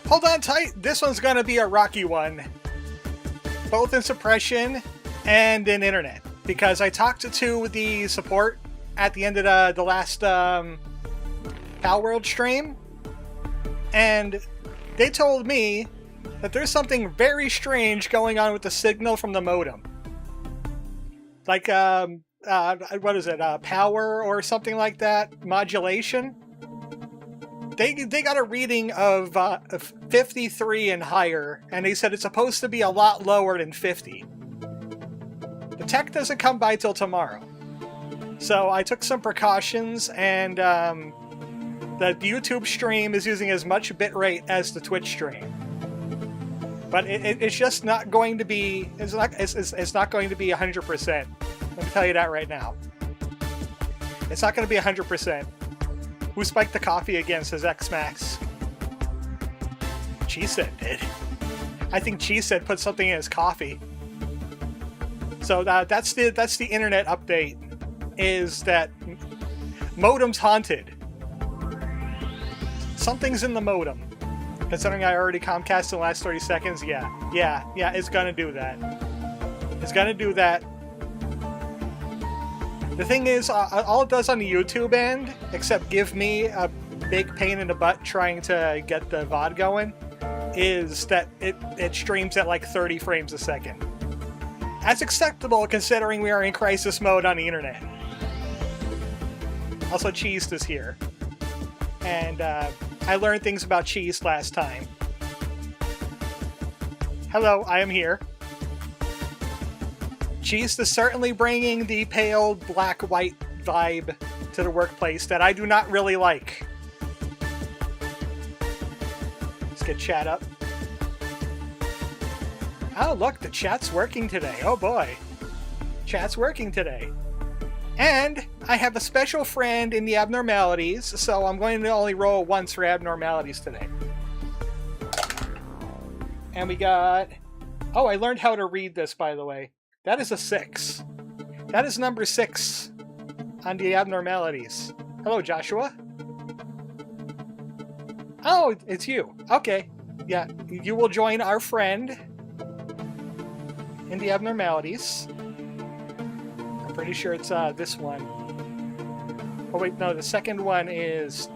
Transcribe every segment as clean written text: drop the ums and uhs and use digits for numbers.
Hold on tight, this one's gonna be a rocky one. Both in suppression and in internet. Because I talked to the support at the end of the last Palworld stream, and they told me that there's something very strange going on with the signal from the modem. Like, what is it, power or something like that? Modulation? They got a reading of 53 and higher, and they said it's supposed to be a lot lower than 50. The tech doesn't come by till tomorrow. So I took some precautions, and the YouTube stream is using as much bitrate as the Twitch stream. But it's just not going to be, it's not going to be 100%. Let me tell you that right now. It's not going to be 100%. Who spiked the coffee again, says X-Max. Chesed did. I think Chesed put something in his coffee. So that's the internet update, is that modem's haunted. Something's in the modem. Considering I already Comcast in the last 30 seconds, yeah, it's gonna do that. It's gonna do that. The thing is, all it does on the YouTube end, except give me a big pain in the butt trying to get the VOD going, is that it streams at like 30 frames a second. That's acceptable considering we are in crisis mode on the internet. Also, Cheese is here. And I learned things about cheese last time. Hello, I am here. Cheese is certainly bringing the pale black-white vibe to the workplace that I do not really like. Let's get chat up. Oh, look, the chat's working today. Oh boy. Chat's working today. And I have a special friend in the abnormalities, so I'm going to only roll once for abnormalities today. And we got... Oh, I learned how to read this, by the way. That is a 6. That is number 6 on the abnormalities. Hello, Joshua. Oh, it's you. Okay. Yeah, you will join our friend in the abnormalities. I'm pretty sure it's this one. Oh wait, no, the second one is...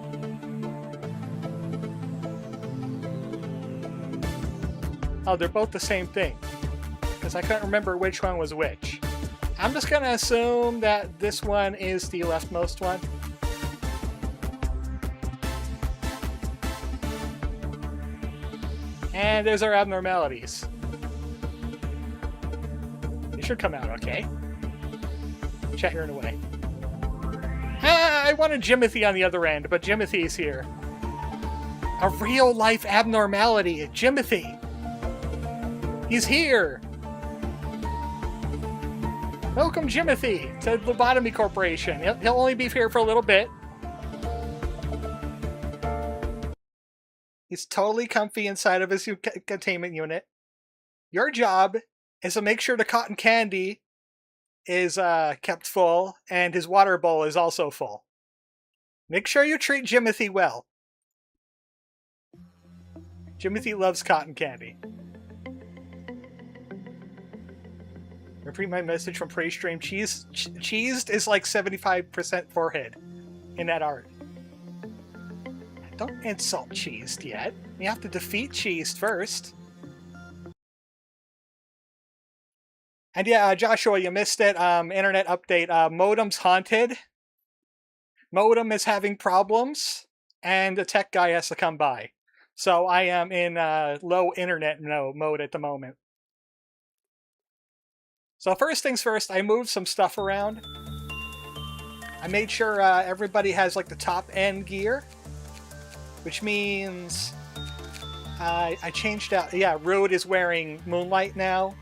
Oh, they're both the same thing. Because I couldn't remember which one was which. I'm just gonna assume that this one is the leftmost one. And there's our abnormalities. It should come out okay. Chat here in a way. Ah, I wanted Jimothy on the other end, but Jimothy's here. A real-life abnormality, Jimothy. He's here. Welcome, Jimothy, to Lobotomy Corporation. He'll only be here for a little bit. He's totally comfy inside of his containment unit. Your job is to make sure the cotton candy is kept full, and his water bowl is also full. Make sure you treat Jimothy well. Jimothy loves cotton candy. Repeat my message from pre-stream. Cheesed is like 75% forehead in that art. Don't insult Cheesed yet. You have to defeat Cheesed first. And yeah, Joshua, you missed it. Internet update. Modem's haunted. Modem is having problems, and the tech guy has to come by. So I am in low internet mode at the moment. So first things first, I moved some stuff around. I made sure everybody has like the top end gear, which means I changed out. Yeah, Rude is wearing Moonlight now.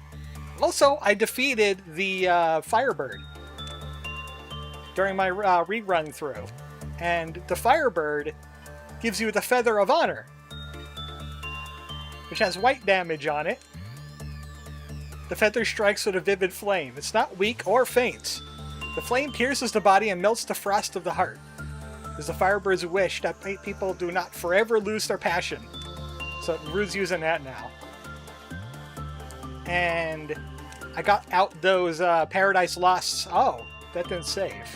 Also, I defeated the Firebird during my rerun through, and the Firebird gives you the Feather of Honor, which has white damage on it. The feather strikes with a vivid flame. It's not weak or faint. The flame pierces the body and melts the frost of the heart. It is the Firebird's wish that people do not forever lose their passion. So Rude's using that now. And I got out those Paradise Lost. Oh, that didn't save.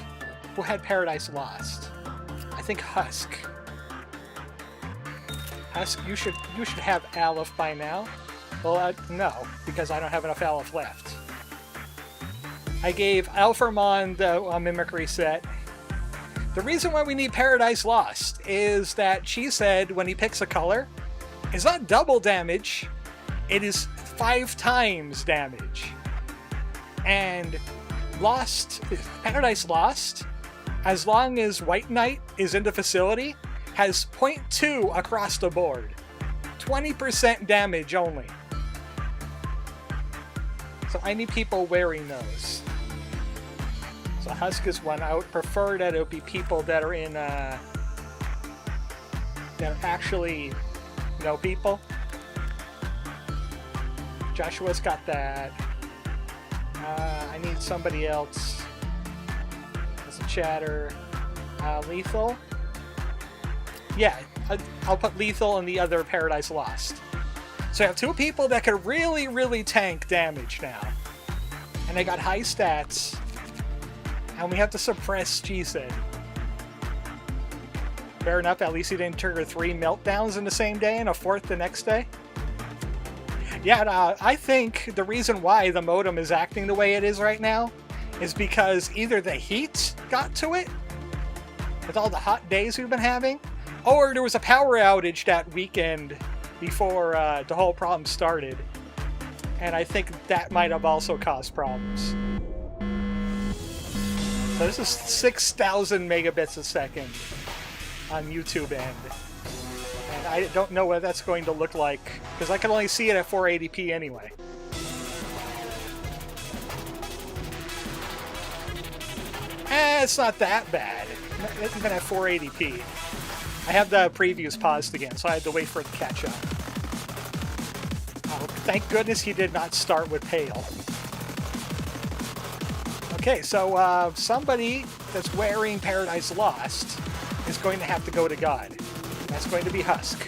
Who had Paradise Lost? I think Husk. Husk, you should have Aleph by now. Well, no, because I don't have enough Aleph left. I gave Alpharmon the Mimicry set. The reason why we need Paradise Lost is that she said when he picks a color, it's not double damage, it is 5 times damage. And Paradise Lost, as long as White Knight is in the facility, has 0.2 across the board. 20% damage only. So I need people wearing those. So Husk is one. I would prefer that it would be people that are in, that are actually, people. Joshua's got that. I need somebody else. There's a chatter. Lethal. Yeah, I'll put Lethal in the other Paradise Lost. So I have 2 people that could really, really tank damage now. And they got high stats. And we have to suppress Chesed. Fair enough, at least he didn't trigger 3 meltdowns in the same day and a 4th the next day. Yeah, I think the reason why the modem is acting the way it is right now is because either the heat got to it, with all the hot days we've been having, or there was a power outage that weekend before the whole problem started. And I think that might have also caused problems. So this is 6,000 megabits a second on YouTube end. And I don't know what that's going to look like, because I can only see it at 480p anyway. It's not that bad, even at 480p. I have the previews paused again, so I had to wait for it to catch up. Oh, thank goodness he did not start with Pale. Okay, so somebody that's wearing Paradise Lost is going to have to go to God. That's going to be Husk.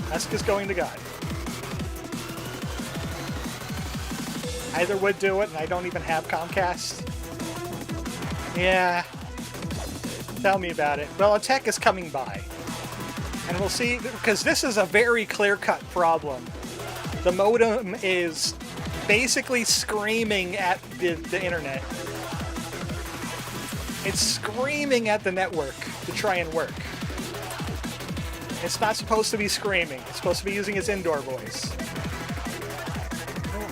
Husk is going to God. Either would do it, and I don't even have Comcast. Yeah. Tell me about it. Well, a tech is coming by. And we'll see, because this is a very clear-cut problem. The modem is basically screaming at the internet. It's screaming at the network to try and work. It's not supposed to be screaming. It's supposed to be using its indoor voice.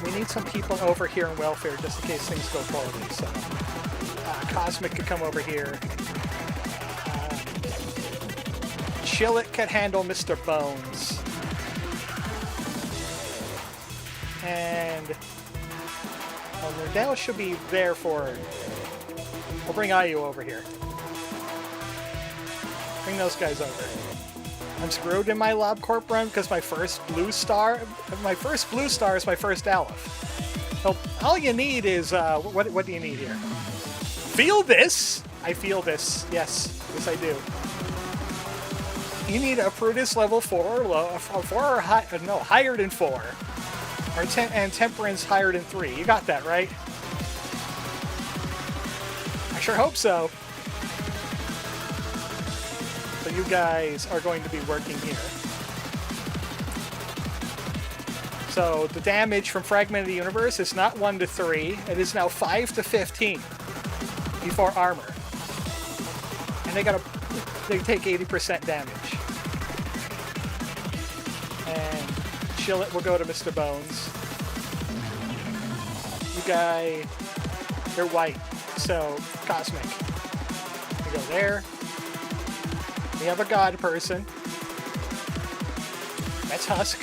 We need some people over here in welfare just in case things go poorly. So, Cosmic could come over here. Chillit could handle Mr. Bones. And Nerdell should be there for... We'll bring Ayu over here. Bring those guys over. I'm screwed in my LobCorp run because my first blue star is my first Aleph. So all you need is, what do you need here? Feel this? I feel this. Yes. Yes, I do. You need a Prudence level 4 or low, 4 or high, no, higher than 4. Or and Temperance higher than 3. You got that, right? I sure hope so. So you guys are going to be working here. So the damage from Fragment of the Universe is not 1 to 3. It is now 5 to 15 before armor. And they take 80% damage. And Chillit will go to Mr. Bones. You guy, they're white, so Cosmic. You go there. We have a god person. That's Husk.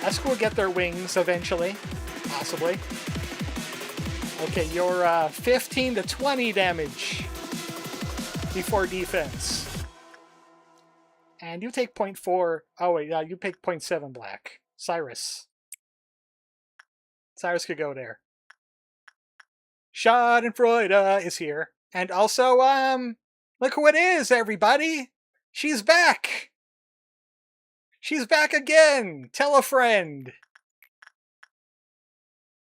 Husk will get their wings eventually, possibly. Okay, you're 15 to 20 damage before defense. And you take 0.4. Oh, wait, you pick 0.7 black. Cyrus. Cyrus could go there. Schadenfreude is here. And also, look who it is, everybody! She's back! She's back again! Tell a friend!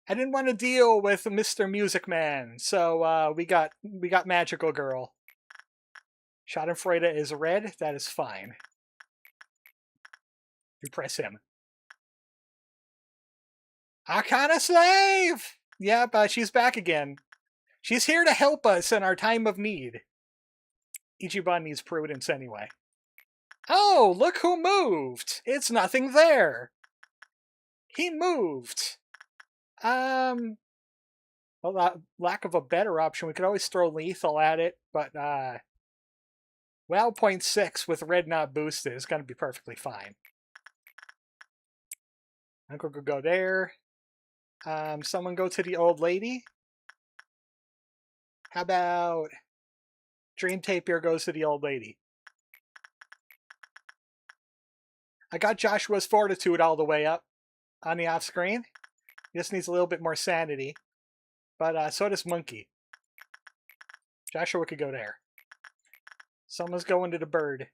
I didn't want to deal with Mr. Music Man, so we got Magical Girl. Schadenfreude is red. That is fine. You press him. Arcana Slave! Yep, she's back again. She's here to help us in our time of need. Ichiban needs prudence anyway. Oh, look who moved! It's nothing there! He moved! Well, lack of a better option, we could always throw lethal at it, but, well, 0.6 with red not boosted is going to be perfectly fine. Uncle could go there. Someone go to the old lady. How about Dream Tapir goes to the old lady? I got Joshua's fortitude all the way up on the off screen. He just needs a little bit more sanity. But so does Monkey. Joshua could go there. Someone's going to the bird.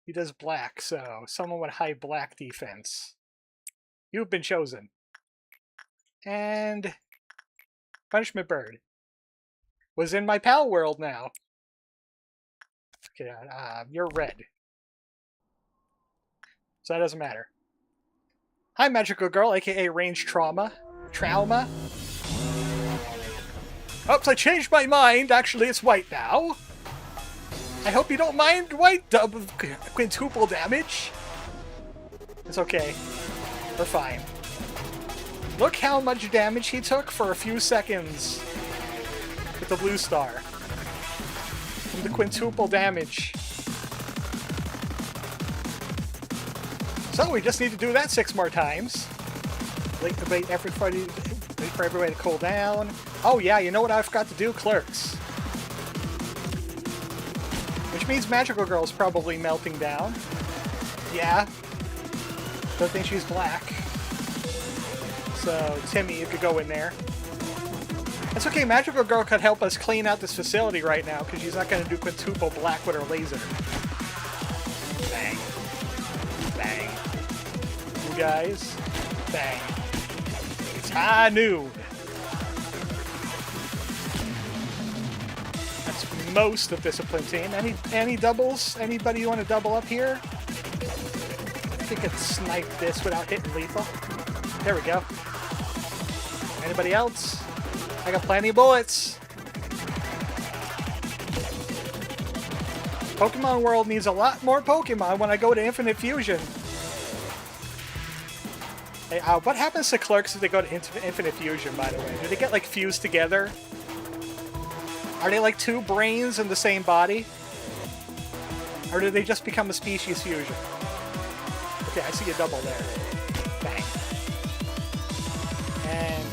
He does black, so someone with high black defense. You've been chosen. And Punishment Bird was in my pal world now. Okay, you're red. So that doesn't matter. Hi, Magical Girl, aka Range Trauma. Oops, I changed my mind. Actually, it's white now. I hope you don't mind white quintuple damage. It's okay. We're fine. Look how much damage he took for a few seconds with the blue star. From the quintuple damage. So we just need to do that 6 more times. Wait for everybody to cool down. Oh yeah, you know what I forgot to do? Clerks. Which means Magical Girl's probably melting down. Yeah. Don't think she's black. So, Timmy, you could go in there. That's okay, Magical Girl could help us clean out this facility right now, because she's not going to do quintuple black with her laser. Bang. Bang. You guys. Bang. It's high noon. That's most of Discipline Team. Any doubles? Anybody want to double up here? I think I could snipe this without hitting lethal. There we go. Anybody else? I got plenty of bullets. Pokemon World needs a lot more Pokemon when I go to Infinite Fusion. Hey, what happens to clerks if they go to Infinite Fusion, by the way? Do they get, like, fused together? Are they, like, 2 brains in the same body? Or do they just become a species fusion? Okay, I see a double there. Bang. And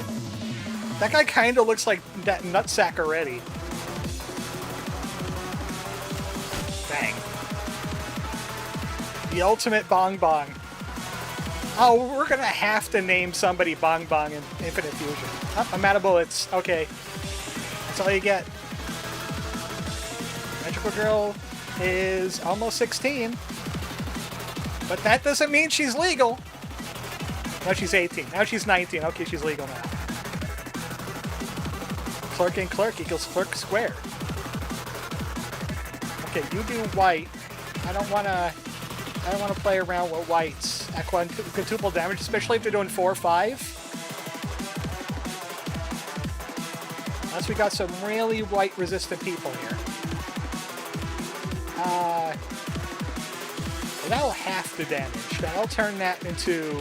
that guy kind of looks like that nutsack already. Bang. The ultimate Bong Bong. Oh, we're gonna have to name somebody Bong Bong in Infinite Fusion. Oh, I'm out of bullets. Okay. That's all you get. Magical Girl is almost 16. But that doesn't mean she's legal. Now she's 18. Now she's 19. Okay, she's legal now. Clerk and clerk equals clerk squared. Okay, you do white. I don't wanna play around with whites at quintuple damage, especially if they're doing 4 or 5. Unless we got some really white resistant people here. That'll half the damage. That'll turn that into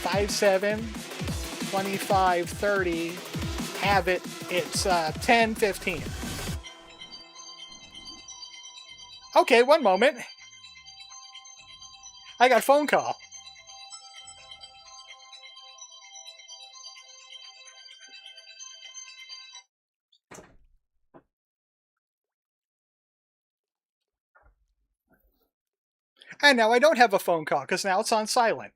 5, 7, 25, 30. Have it. It's 10, 15. Okay, one moment. I got a phone call. And now I don't have a phone call, because now it's on silent.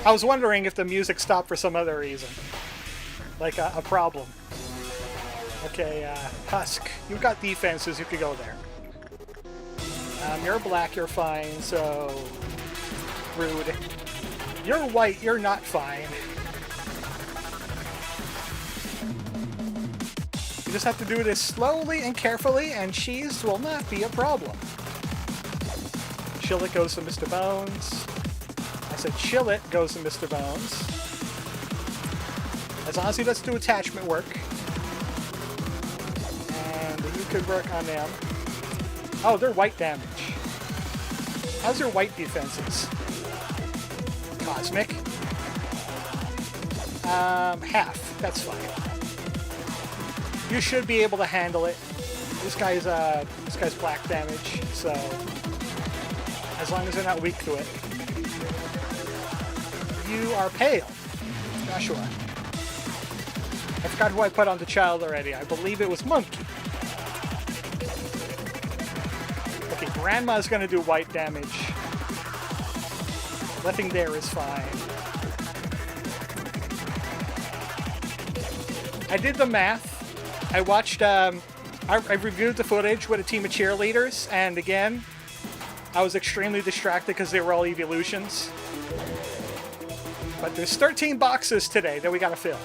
I was wondering if the music stopped for some other reason. Like a problem. Okay, Husk, you've got defenses, you could go there. You're black, you're fine, so... rude. You're white, you're not fine. You just have to do this slowly and carefully, and cheese will not be a problem. Chill it goes to Mr. Bones. I said chill it goes to Mr. Bones. As long as he doesn't do attachment work. And you could work on them. Oh, they're white damage. How's your white defenses? Cosmic. Half. That's fine. You should be able to handle it. This guy's black damage, so as long as they're not weak to it. You are pale, Joshua. I forgot who I put on the child already. I believe it was Monkey. Okay, Grandma's gonna do white damage. Nothing there is fine. I did the math. I watched, I reviewed the footage with a team of cheerleaders, and again, I was extremely distracted because they were all evolutions. But there's 13 boxes today that we gotta fill.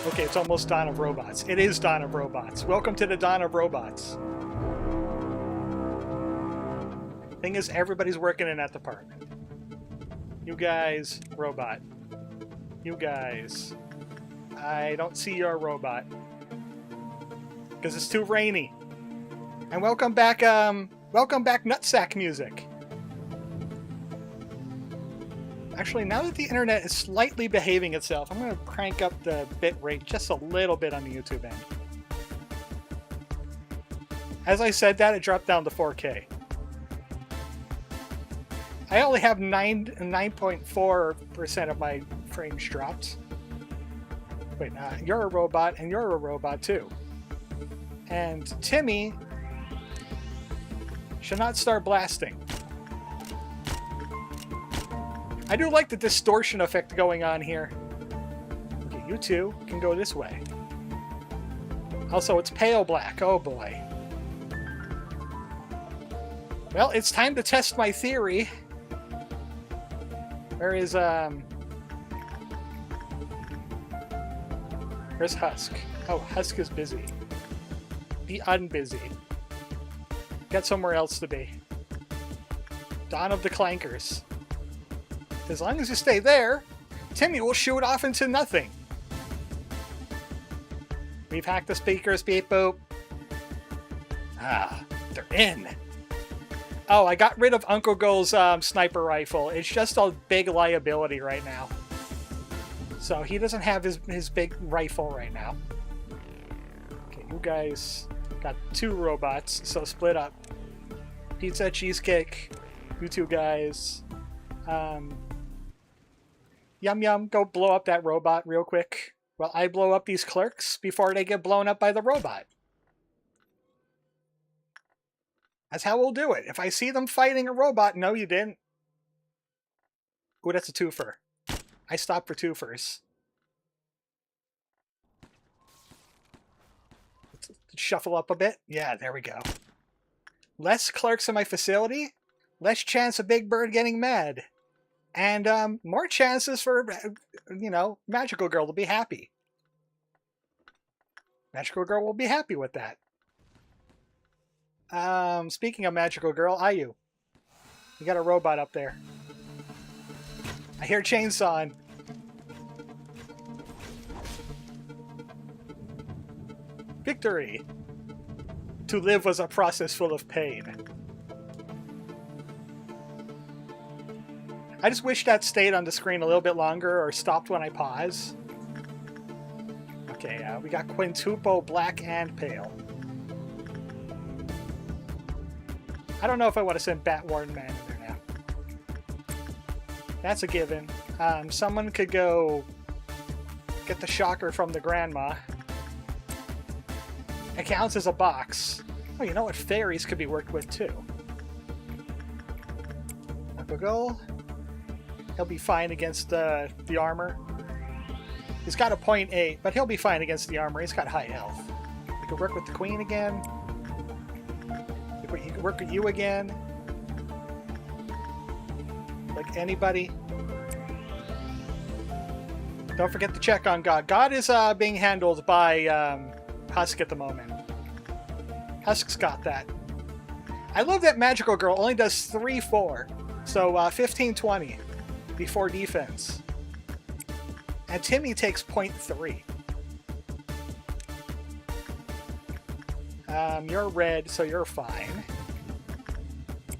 Okay, it's almost Dawn of Robots. It is Dawn of Robots. Welcome to the Dawn of Robots. Thing is, everybody's working in that department. You guys, robot. You guys. I don't see your robot. Because it's too rainy. And welcome back Nutsack Music. Actually, now that the internet is slightly behaving itself, I'm going to crank up the bit rate just a little bit on the YouTube end. As I said that, it dropped down to 4K. I only have 9.4% of my frames dropped. Wait, you're a robot, and you're a robot too. And Timmy should not start blasting. I do like the distortion effect going on here. Okay, you two can go this way. Also, it's pale black. Oh boy. Well, it's time to test my theory. Where's Husk? Oh, Husk is busy. Be unbusy. Got somewhere else to be. Dawn of the Clankers. As long as you stay there, Timmy will shoot off into nothing. We've hacked the speakers, beep boop. Ah, they're in. Oh, I got rid of Uncle Go's sniper rifle. It's just a big liability right now. So he doesn't have his big rifle right now. Okay, you guys got 2 robots, so split up. Pizza, cheesecake, you 2 guys. Yum Yum, go blow up that robot real quick. While I blow up these clerks before they get blown up by the robot. That's how we'll do it. If I see them fighting a robot, no, you didn't. Ooh, that's a twofer. I stopped for twofers. Let's shuffle up a bit. Yeah, there we go. Less clerks in my facility, less chance of Big Bird getting mad. And more chances for, you know, Magical Girl to be happy. Magical Girl will be happy with that. Speaking of Magical Girl, Ayu. You got a robot up there. I hear chainsawing. Victory! To live was a process full of pain. I just wish that stayed on the screen a little bit longer or stopped when I pause. Okay, we got Quintuple, black and pale. I don't know if I want to send Batwarden Man in there now. That's a given. Someone could go get the shocker from the grandma. It counts as a box. Oh, you know what? Fairies could be worked with too. Go. He'll be fine against the armor. He's got a 0.8, but he'll be fine against the armor. He's got high health. We could work with the queen again. He could work with you again. Like anybody. Don't forget to check on God. God is being handled by Husk at the moment. Husk's got that. I love that Magical Girl only does 3-4. So 15-20 before defense. And Timmy takes 0.3. You're red, so you're fine.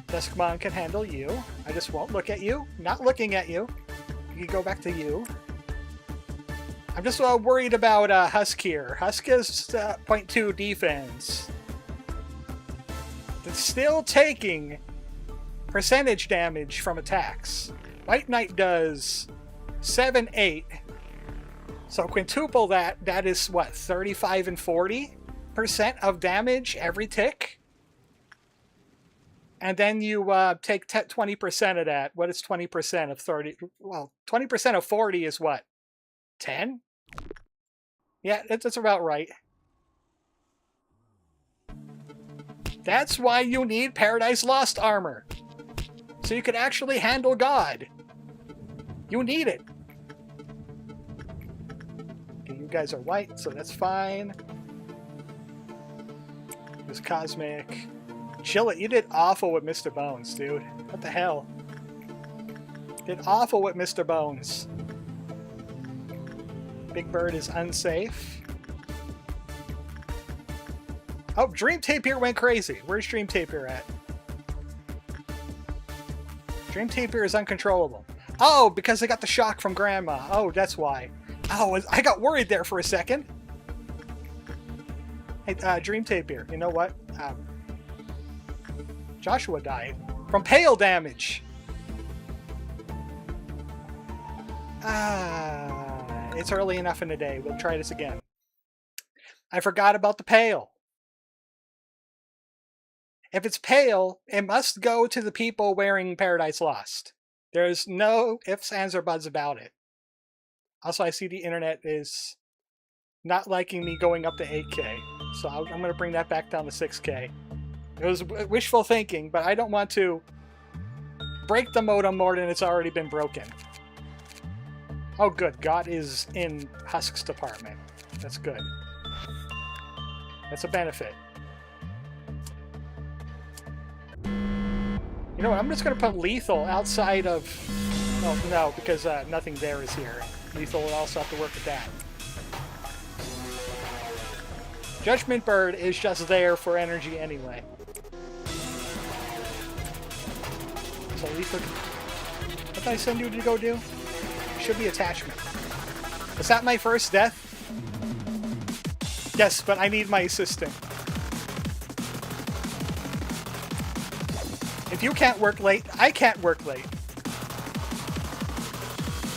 Duskmon can handle you. I just won't look at you. Not looking at you. You can go back to you. I'm just worried about Husk here. Husk is 0.2 defense. It's still taking percentage damage from attacks. White Knight does 7-8. So quintuple that. That is what, 35 and 40% of damage every tick? And then you take 20% of that. What is 20% of 30? Well, 20% of 40 is what? 10? Yeah, that's about right. That's why you need Paradise Lost armor. So you can actually handle God. You need it. Okay, you guys are white, so that's fine. There's Cosmic. Chill it. You did awful with Mr. Bones, dude. What the hell? Did awful with Mr. Bones. Big Bird is unsafe. Oh, Dream Tapir went crazy. Where's Dream Tapir at? Dream Tapir is uncontrollable. Oh, because I got the shock from Grandma. Oh, that's why. Oh, I got worried there for a second. Hey, Dream Tapir, you know what? Joshua died from pale damage. It's early enough in the day. We'll try this again. I forgot about the pale. If it's pale, it must go to the people wearing Paradise Lost. There's no ifs, ands, or buts about it. Also, I see the internet is not liking me going up to 8K. So I'm going to bring that back down to 6K. It was wishful thinking, but I don't want to break the modem more than it's already been broken. Oh good, God is in Husk's department. That's good. That's a benefit. You know what, I'm just going to put Lethal outside of... Oh, no, because nothing there is here. Lethal will also have to work with that. Judgment Bird is just there for energy anyway. So Lethal... What did I send you to go do? Should be attachment. Is that my first death? Yes, but I need my assistant. If you can't work late, I can't work late.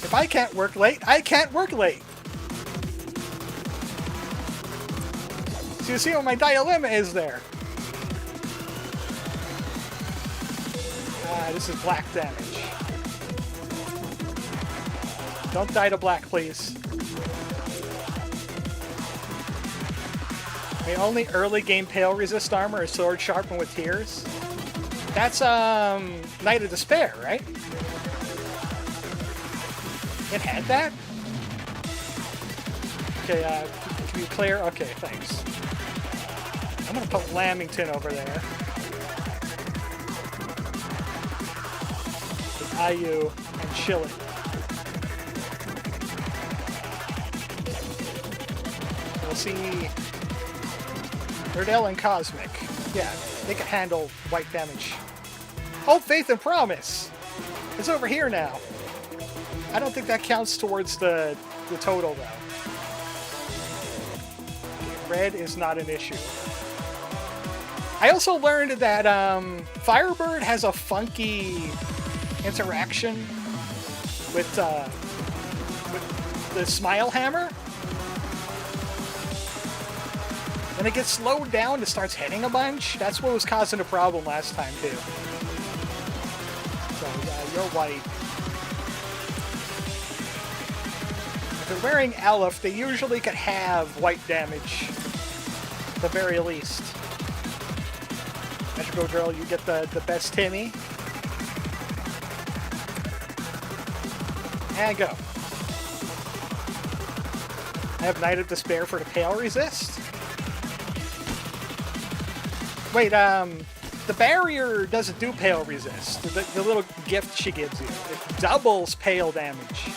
If I can't work late, I can't work late. So you see what my dilemma is there. This is black damage. Don't die to black, please. The only early game pale resist armor is Sword Sharpened with Tears. That's Night of Despair, right? It had that? Okay, can you clear? Okay, thanks. I'm gonna put Lamington over there. With IU and Chili. We'll see Erdell and Cosmic. Yeah, they can handle white damage. Hope, Faith, and Promise! It's over here now. I don't think that counts towards the total, though. Red is not an issue. I also learned that Firebird has a funky interaction with the Smile Hammer. When it gets slowed down, it starts hitting a bunch. That's what was causing a problem last time, too. So, yeah, you're white. If they're wearing Aleph, they usually could have white damage, at the very least. Magical Girl, you get the best Timmy. And go. I have Knight of Despair for the Pale Resist. Wait, the barrier doesn't do Pale Resist. The little gift she gives you. It doubles Pale damage.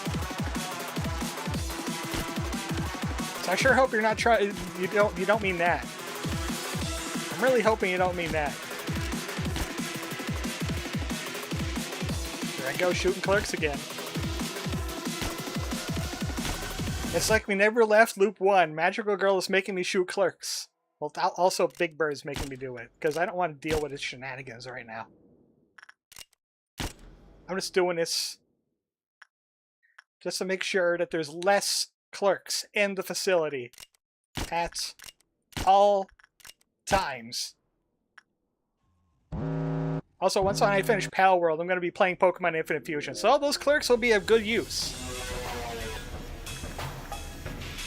So I sure hope you're not trying. You don't mean that. I'm really hoping you don't mean that. There I go, shooting clerks again. It's like we never left loop 1. Magical Girl is making me shoot clerks. Well, also Big Bird's making me do it, because I don't want to deal with his shenanigans right now. I'm just doing this just to make sure that there's less clerks in the facility at all times. Also, once I finish Pal World, I'm going to be playing Pokemon Infinite Fusion, so all those clerks will be of good use.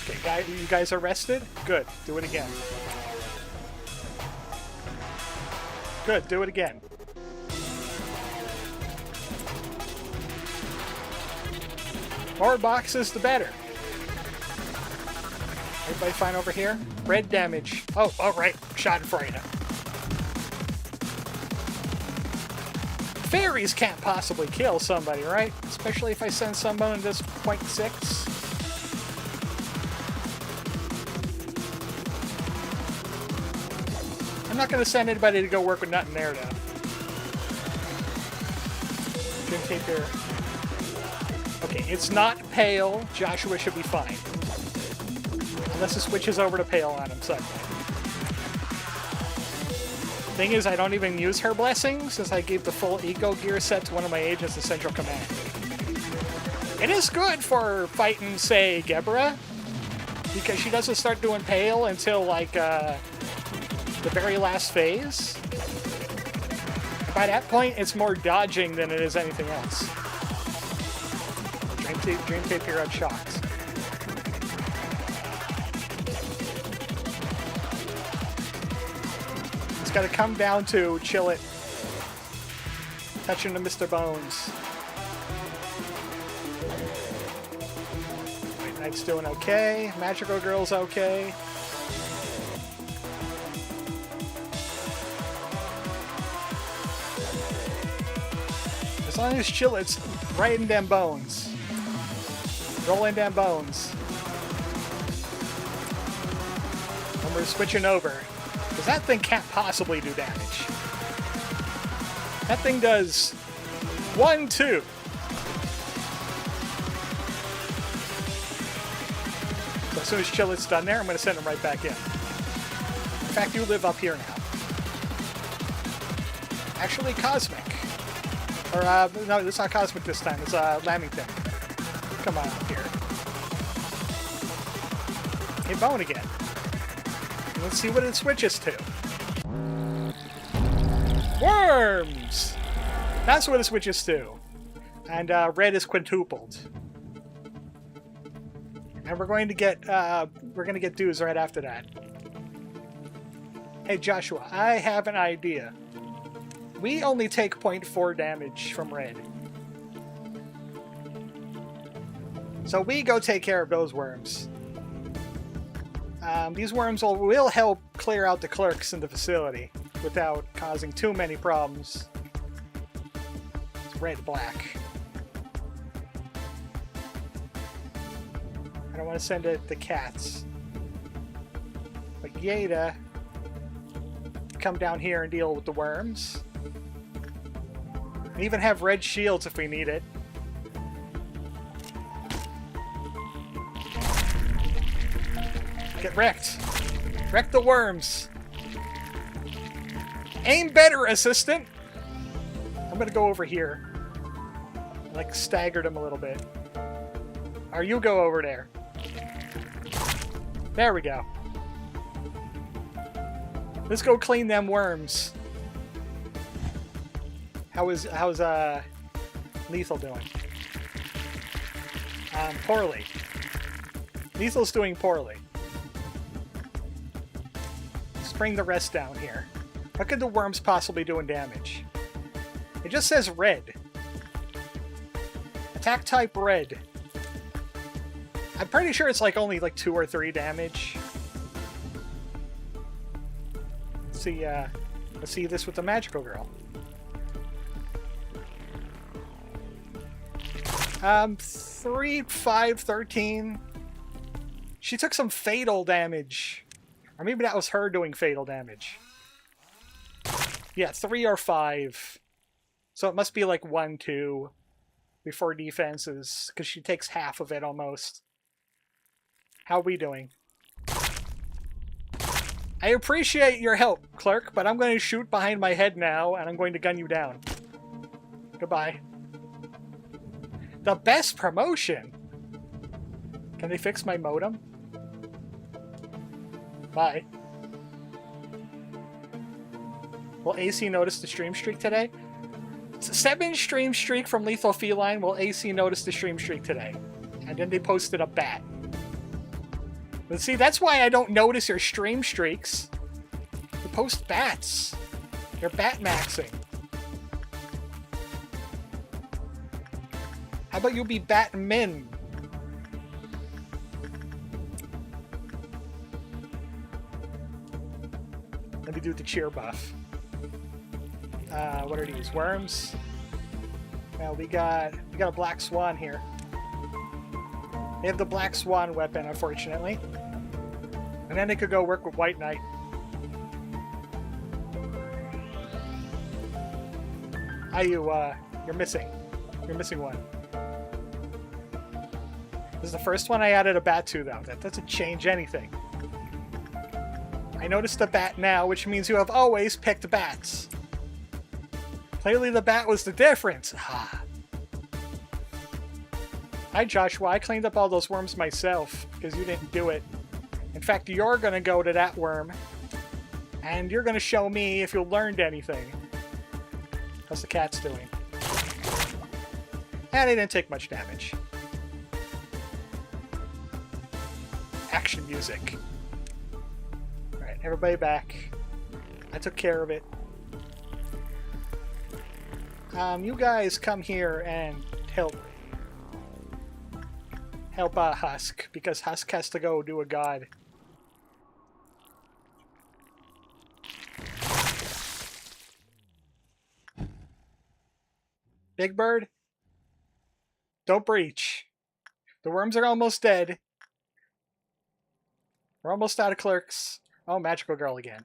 Okay, you guys are rested? Good. Do it again. Good. Do it again. More boxes, the better. Everybody fine over here? Red damage. Oh, right. Schadenfreude. Fairies can't possibly kill somebody, right? Especially if I send someone to this 0.6. I'm not going to send anybody to go work with nothing there, though. Gym tape here. Okay, it's not pale. Joshua should be fine. Unless it switches over to pale on him suddenly. Thing is, I don't even use her blessing since I gave the full E.G.O gear set to one of my agents in Central Command. It is good for fighting, say, Gebra, because she doesn't start doing pale until, like, the very last phase. By that point, it's more dodging than it is anything else. Dream tape here on shocked. It's got to come down to chill it. Touching to Mr. Bones. White Knight's doing okay. Magical Girl's okay. As long as chill, it's right in them bones. Rolling them bones. And we're switching over. Because that thing can't possibly do damage. That thing does 1, 2. So as soon as Chillet's done there, I'm going to send him right back in. In fact, you live up here now. Actually, Cosmic. Or, no, it's not Cosmic this time. It's, Lamington. Come on up here. Hey, Bone again. Let's see what it switches to. Worms! That's what it switches to. And, red is quintupled. And we're going to get dues right after that. Hey, Joshua, I have an idea. We only take 0.4 damage from red. So we go take care of those worms. These worms will help clear out the clerks in the facility without causing too many problems. It's red-black. I don't want to send it to cats. But Yeda, come down here and deal with the worms. We even have red shields if we need it. Get wrecked. Wreck the worms. Aim better, assistant. I'm gonna go over here. Like, staggered him a little bit. Or you go over there. There we go. Let's go clean them worms. How's Lethal doing? Poorly. Lethal's doing poorly. Let's bring the rest down here. What could the worms possibly do in damage? It just says red. Attack type red. I'm pretty sure it's like only like 2 or 3 damage. Let's see this with the magical girl. 3, 5, 13. She took some fatal damage. Or maybe that was her doing fatal damage. Yeah, 3 or 5. So it must be like 1, 2 before defenses, because she takes half of it almost. How are we doing? I appreciate your help, Clerk, but I'm going to shoot behind my head now, and I'm going to gun you down. Goodbye. The best promotion! Can they fix my modem? Bye. Will AC notice the stream streak today? 7 stream streak from Lethal Feline. Will AC notice the stream streak today? And then they posted a bat. But see, that's why I don't notice your stream streaks. You post bats. You're bat maxing. How about you be Batmin? Let me do the cheer buff. What are these? Worms? Well, we got a Black Swan here. They have the Black Swan weapon, unfortunately. And then they could go work with White Knight. You're missing. You're missing one. This is the first one I added a bat to, though. That doesn't change anything. I noticed the bat now, which means you have always picked bats. Clearly the bat was the difference. Ah. Hi, Joshua. I cleaned up all those worms myself, because you didn't do it. In fact, you're going to go to that worm, and you're going to show me if you learned anything. How's the cats doing? And they didn't take much damage. Action music. Alright, everybody back. I took care of it. You guys come here and help Husk, because Husk has to go do a god. Big Bird, don't breach. The worms are almost dead. We're almost out of clerks. Oh, Magical Girl again.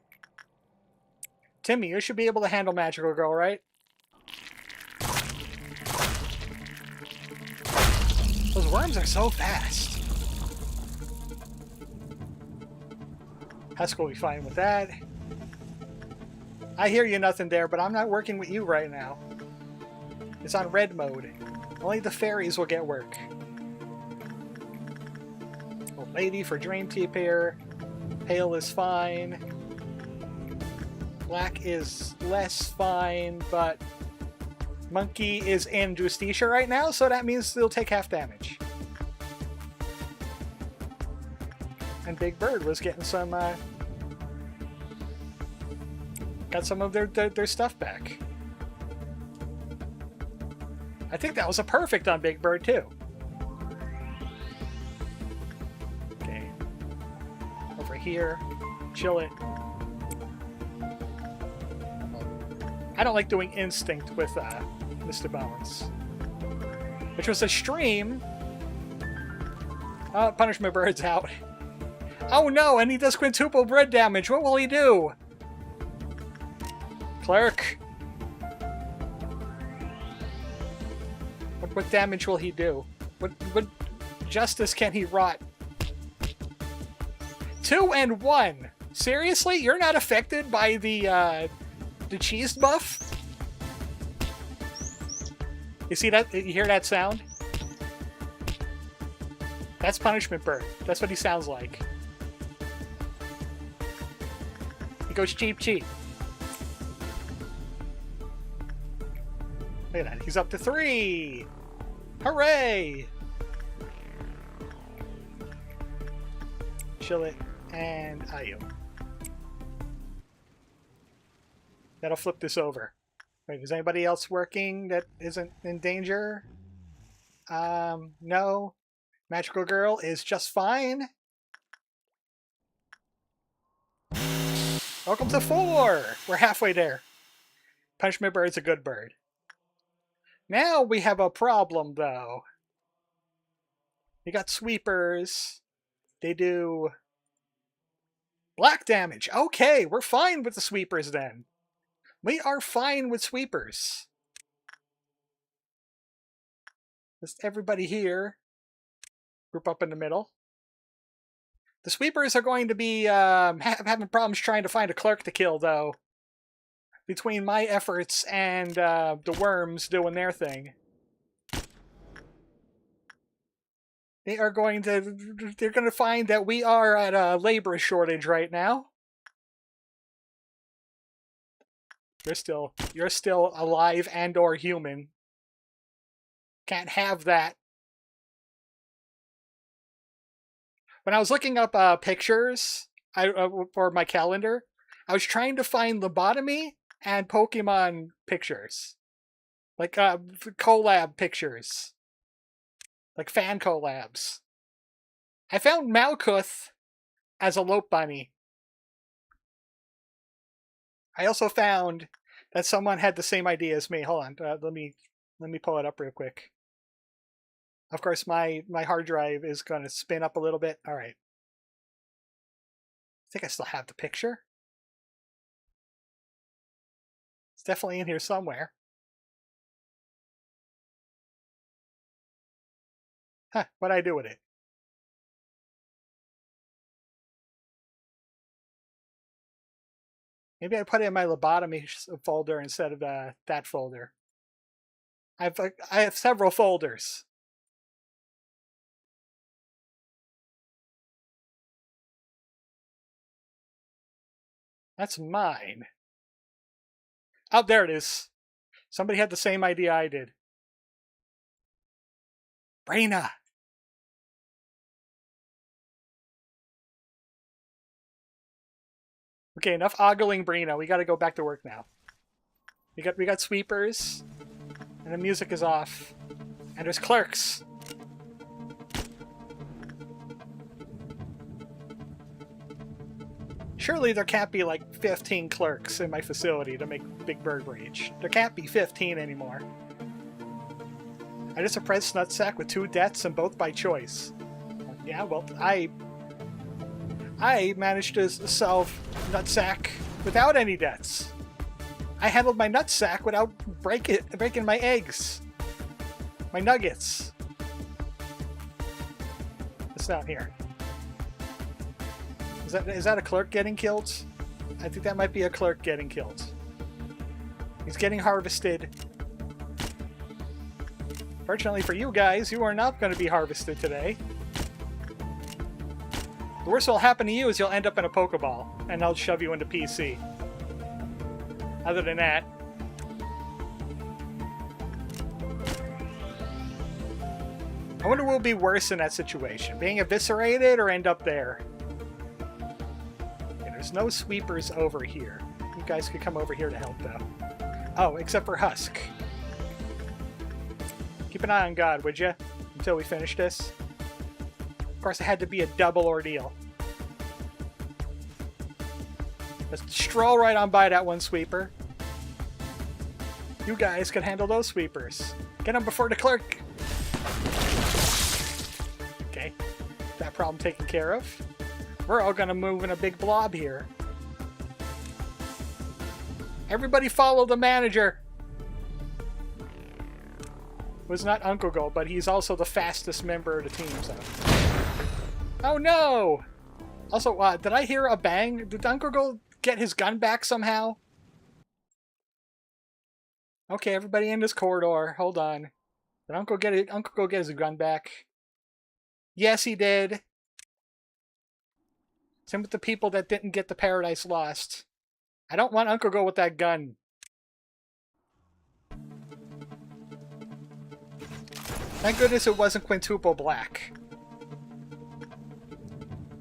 Timmy, you should be able to handle Magical Girl, right? Those worms are so fast. Husk will be fine with that. I hear you nothing there, but I'm not working with you right now. It's on red mode. Only the fairies will get work. Old lady for Dream Teep here. Pale is fine. Black is less fine, but Monkey is in Justicia right now, so that means they'll take half damage. And Big Bird was getting some, got some of their stuff back. I think that was a perfect on Big Bird, too. Okay. Over here. Chill it. I don't like doing Instinct with Mr. Bones. Which was a stream. Oh, Punishment Bird's out. Oh no, and he does quintuple bread damage. What will he do? Clerk. What damage will he do? What justice can he rot? 2 and 1. Seriously? You're not affected by the cheese buff? You see that? You hear that sound? That's Punishment Bird. That's what he sounds like. He goes cheep cheep. Look at that. He's up to 3. Hooray! Shillet, and Ayu. That'll flip this over. Wait, is anybody else working that isn't in danger? No. Magical Girl is just fine. Welcome to 4! We're halfway there. Punishment Bird's a good bird. Now we have a problem, though. We got sweepers. They do black damage. Okay, we're fine with the sweepers then. We are fine with sweepers. Just everybody here. Group up in the middle. The sweepers are going to be having problems trying to find a clerk to kill, though. Between my efforts and the worms doing their thing. They're going to find that we are at a labor shortage right now. You're still alive and or human. Can't have that. When I was looking up pictures for my calendar, I was trying to find Lobotomy and Pokemon pictures. Like collab pictures. Like fan collabs. I found Malkuth as a Lope Bunny. I also found that someone had the same idea as me. Hold on, let me pull it up real quick. Of course, my hard drive is going to spin up a little bit. All right. I think I still have the picture. It's definitely in here somewhere. Huh, what'd I do with it? Maybe I put it in my Lobotomy folder instead of that folder. I have several folders. That's mine. Oh, there it is. Somebody had the same idea I did. Braina! Okay, enough ogling Brina. We gotta go back to work now. We got sweepers, and the music is off. And there's clerks. Surely there can't be like 15 clerks in my facility to make Big Bird rage. There can't be 15 anymore. I just suppressed Nutsack with 2 deaths and both by choice. Yeah, well, I managed to solve Nutsack without any deaths. I handled my Nutsack without breaking my eggs. My nuggets. It's down here. Is that a clerk getting killed? I think that might be a clerk getting killed. He's getting harvested. Fortunately for you guys, you are not going to be harvested today. The worst that will happen to you is you'll end up in a Pokeball, and they'll shove you into PC. Other than that... I wonder what will be worse in that situation. Being eviscerated or end up there? Okay, there's no sweepers over here. You guys could come over here to help, though. Oh, except for Husk. Keep an eye on God, would you? Until we finish this. Of course, it had to be a double ordeal. Let's stroll right on by that one sweeper. You guys can handle those sweepers. Get them before the clerk. Okay, that problem taken care of. We're all gonna move in a big blob here. Everybody follow the manager. It was not Uncle Go, but he's also the fastest member of the team, so. Oh no! Also, did I hear a bang? Did Uncle Go get his gun back somehow? Okay, everybody in this corridor. Hold on. Did Uncle Go get his gun back? Yes, he did. Same with the people that didn't get the Paradise Lost. I don't want Uncle Go with that gun. Thank goodness it wasn't quintuple black.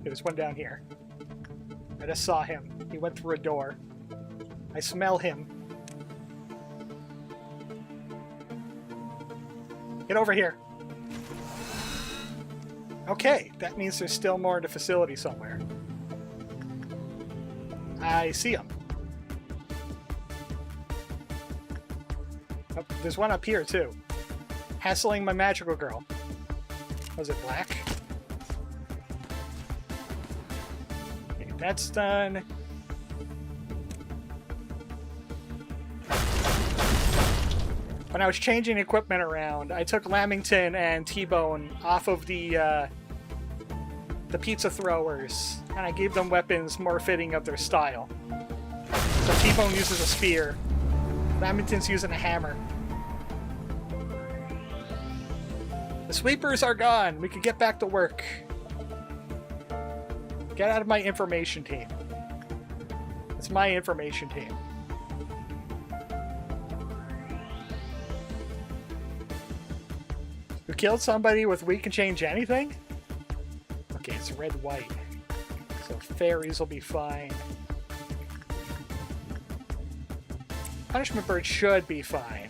there's one down here. I just saw him. He went through a door. I smell him. Get over here. Okay, that means there's still more in the facility somewhere. I see him. Oh, there's one up here, too. Hassling my magical girl. Was it black? Okay, that's done. When I was changing equipment around, I took Lamington and T-Bone off of the pizza throwers, and I gave them weapons more fitting of their style. So T-Bone uses a spear. Lamington's using a hammer. The sweepers are gone. We can get back to work. Get out of my information team. It's my information team. Who killed somebody with we can change anything? Okay, it's red-white. So fairies will be fine. Punishment Bird should be fine.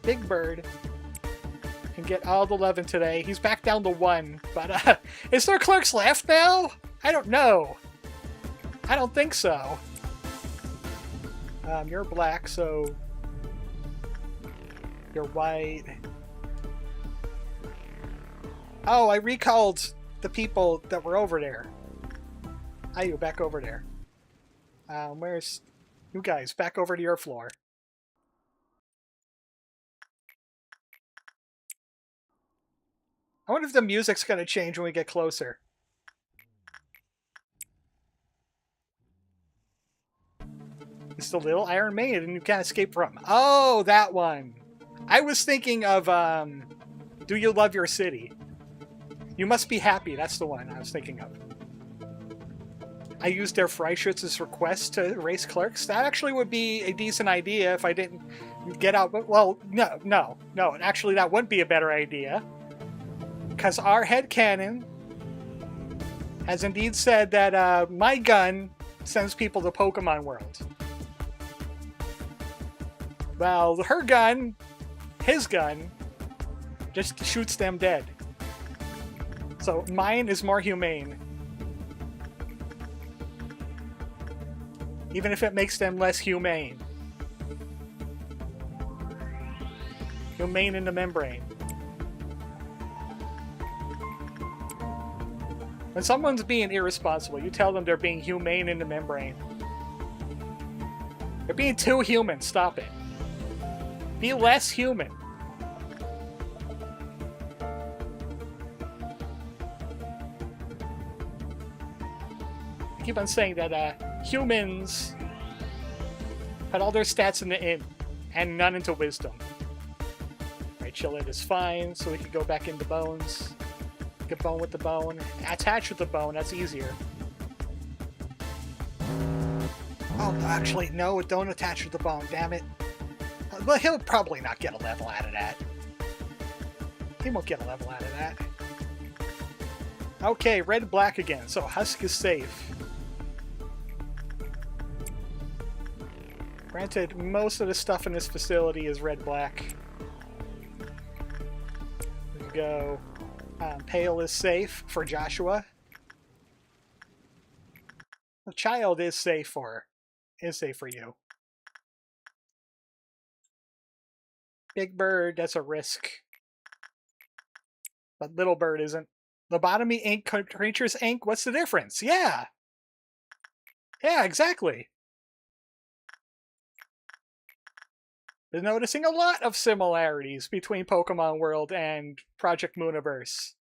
Big Bird can get all the 11 today. He's back down to 1. But is there clerks left now? I don't know. I don't think so. You're black, so you're white. Oh, I recalled the people that were over there. Hi, you back over there. Where's you guys? Back over to your floor. I wonder if the music's going to change when we get closer. It's the little Iron Maiden you can't escape from. Oh, that one. I was thinking of, Do You Love Your City? You Must Be Happy. That's the one I was thinking of. I used their Freischutz's request to erase clerks. That actually would be a decent idea if I didn't get out. But, well, no. Actually, that wouldn't be a better idea. Because our headcanon has indeed said that my gun sends people to Pokemon World. Well, her gun, his gun, just shoots them dead. So mine is more humane. Even if it makes them less humane. Humane in the membrane. When someone's being irresponsible, you tell them they're being humane in the membrane. They're being too human. Stop it. Be less human. I keep on saying that humans had all their stats in the int and none into wisdom. Right, Chillin is fine, so we can go back into bones. Get bone with the bone. Attach with the bone, that's easier. Oh, actually, no, don't attach with the bone, damn it. Well, he'll probably not get a level out of that. He won't get a level out of that. Okay, red-black again, so Husk is safe. Granted, most of the stuff in this facility is red-black. There we go. Pale is safe for Joshua. The child is safe for you. Big Bird, that's a risk. But Little Bird isn't. Lobotomy ink, Creatures ink, what's the difference? Yeah! Yeah, exactly. Been noticing a lot of similarities between Pokemon World and Project Mooniverse.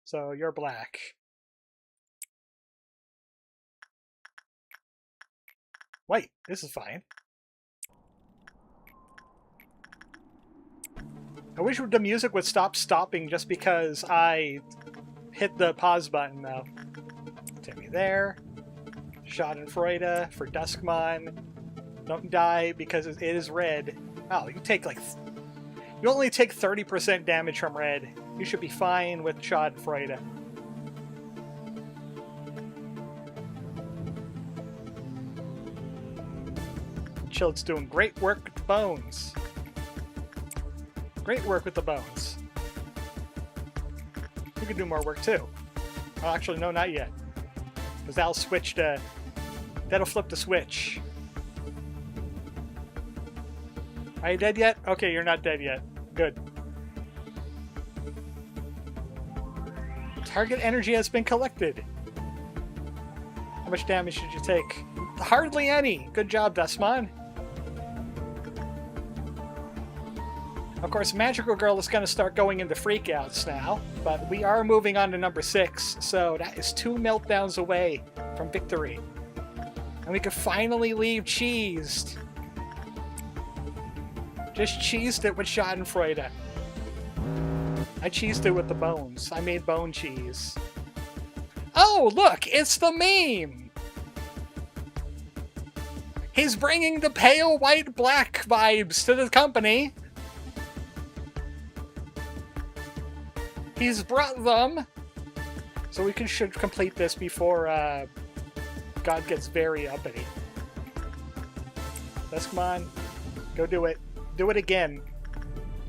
So, you're black. Wait, this is fine. I wish the music would stop stopping just because I hit the pause button, though. Take me there. Schadenfreude for Duskmon. Don't die because it is red. Oh, you take like... You only take 30% damage from red. You should be fine with Schadenfreude. Chilt's doing great work with the bones. Great work with the bones. You can do more work too. Oh, actually, no, not yet. Because that'll switch to... That'll flip the switch. Are you dead yet? Okay, you're not dead yet. Good. Target energy has been collected. How much damage did you take? Hardly any. Good job, Dustmon. Of course, Magical Girl is going to start going into freakouts now, but we are moving on to number 6, so that is 2 meltdowns away from victory. And we can finally leave cheesed. Just cheesed it with Schadenfreude. I cheesed it with the bones. I made bone cheese. Oh, look! It's the meme! He's bringing the pale white black vibes to the company. He's brought them. So we should complete this before God gets very uppity. Let's come on. Go do it. Do it again.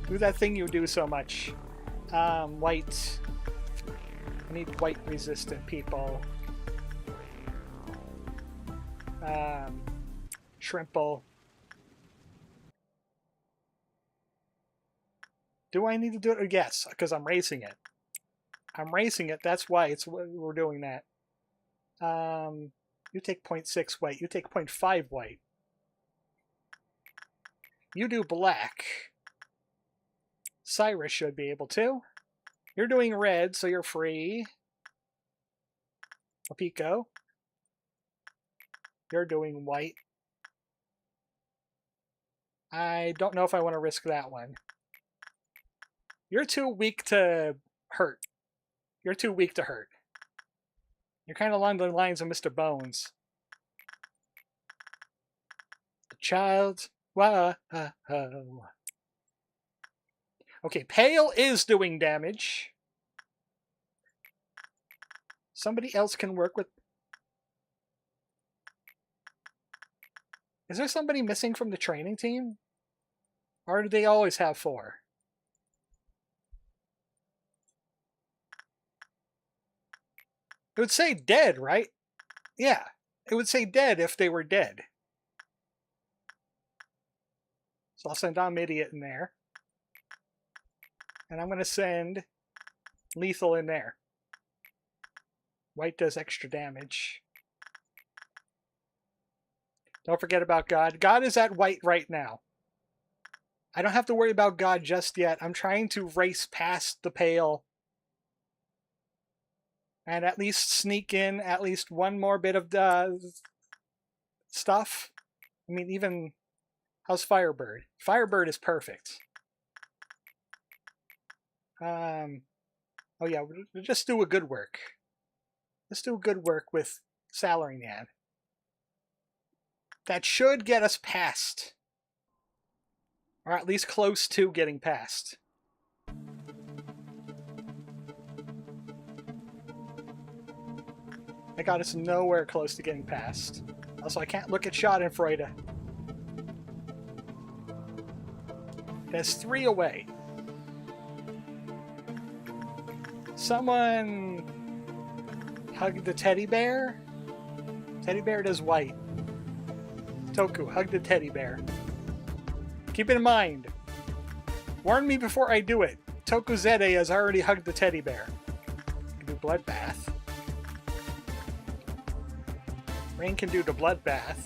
Do that thing you do so much. White. I need white resistant people. Shrimple. Do I need to do it? Yes, because I'm racing it. I'm racing it. That's why we're doing that. You take 0.6 white. You take 0.5 white. You do black. Cyrus should be able to. You're doing red, so you're free. Pico. You're doing white. I don't know if I want to risk that one. You're too weak to hurt. You're too weak to hurt. You're kind of along the lines of Mr. Bones. The child. Whoa. Okay, Pale is doing damage. Somebody else can work with... Is there somebody missing from the training team? Or do they always have 4? It would say dead, right? Yeah, it would say dead if they were dead. So I'll send Dom Idiot in there. And I'm going to send Lethal in there. White does extra damage. Don't forget about God. God is at white right now. I don't have to worry about God just yet. I'm trying to race past the Pale. And at least sneak in at least one more bit of stuff. I mean, even... How's Firebird? Firebird is perfect. Oh yeah, we'll just do a good work. Let's do a good work with Salaryman. That should get us past. Or at least close to getting past. That got us nowhere close to getting past. Also, I can't look at Schadenfreude. That's 3 away. Someone hug the teddy bear? Teddy bear does white. Toku, hug the teddy bear. Keep it in mind. Warn me before I do it. Toku Zede has already hugged the teddy bear. Can do Bloodbath. Rain can do the Bloodbath.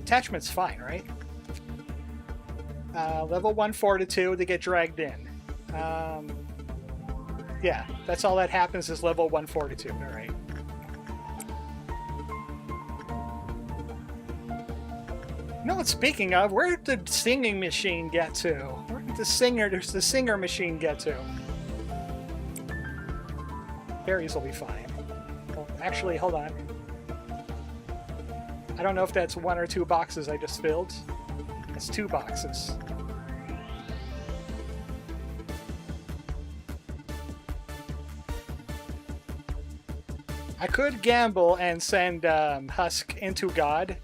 Attachment's fine, right? Level 1 Fortitude, they get dragged in. Yeah, that's all that happens is level 1 Fortitude, alright. You know what, speaking of, where did the singing machine get to? Where did the singer machine get to? Berries will be fine. Well, actually, hold on. I don't know if that's 1 or 2 boxes I just filled. I It's 2 boxes. I could gamble and send Husk into God.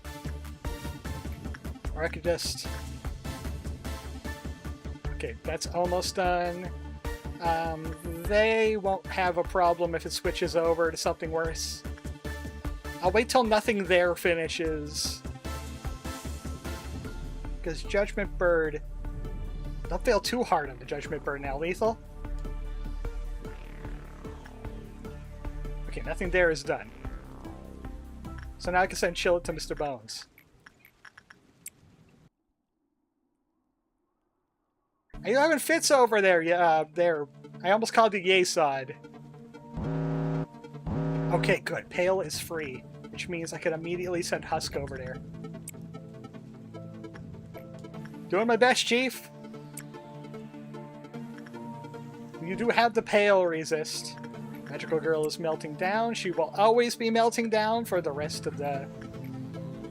Or I could just... Okay, that's almost done. They won't have a problem if it switches over to something worse. I'll wait till nothing there finishes. Because Judgment Bird... Don't fail too hard on the Judgment Bird now, Lethal. Okay, nothing there is done. So now I can send Chill it to Mr. Bones. Are you having fits over there? Yeah, there. I almost called you Yesod. Okay, good. Pale is free, which means I can immediately send Husk over there. Doing my best, Chief. You do have the Pale resist. Magical Girl is melting down. She will always be melting down for the rest of the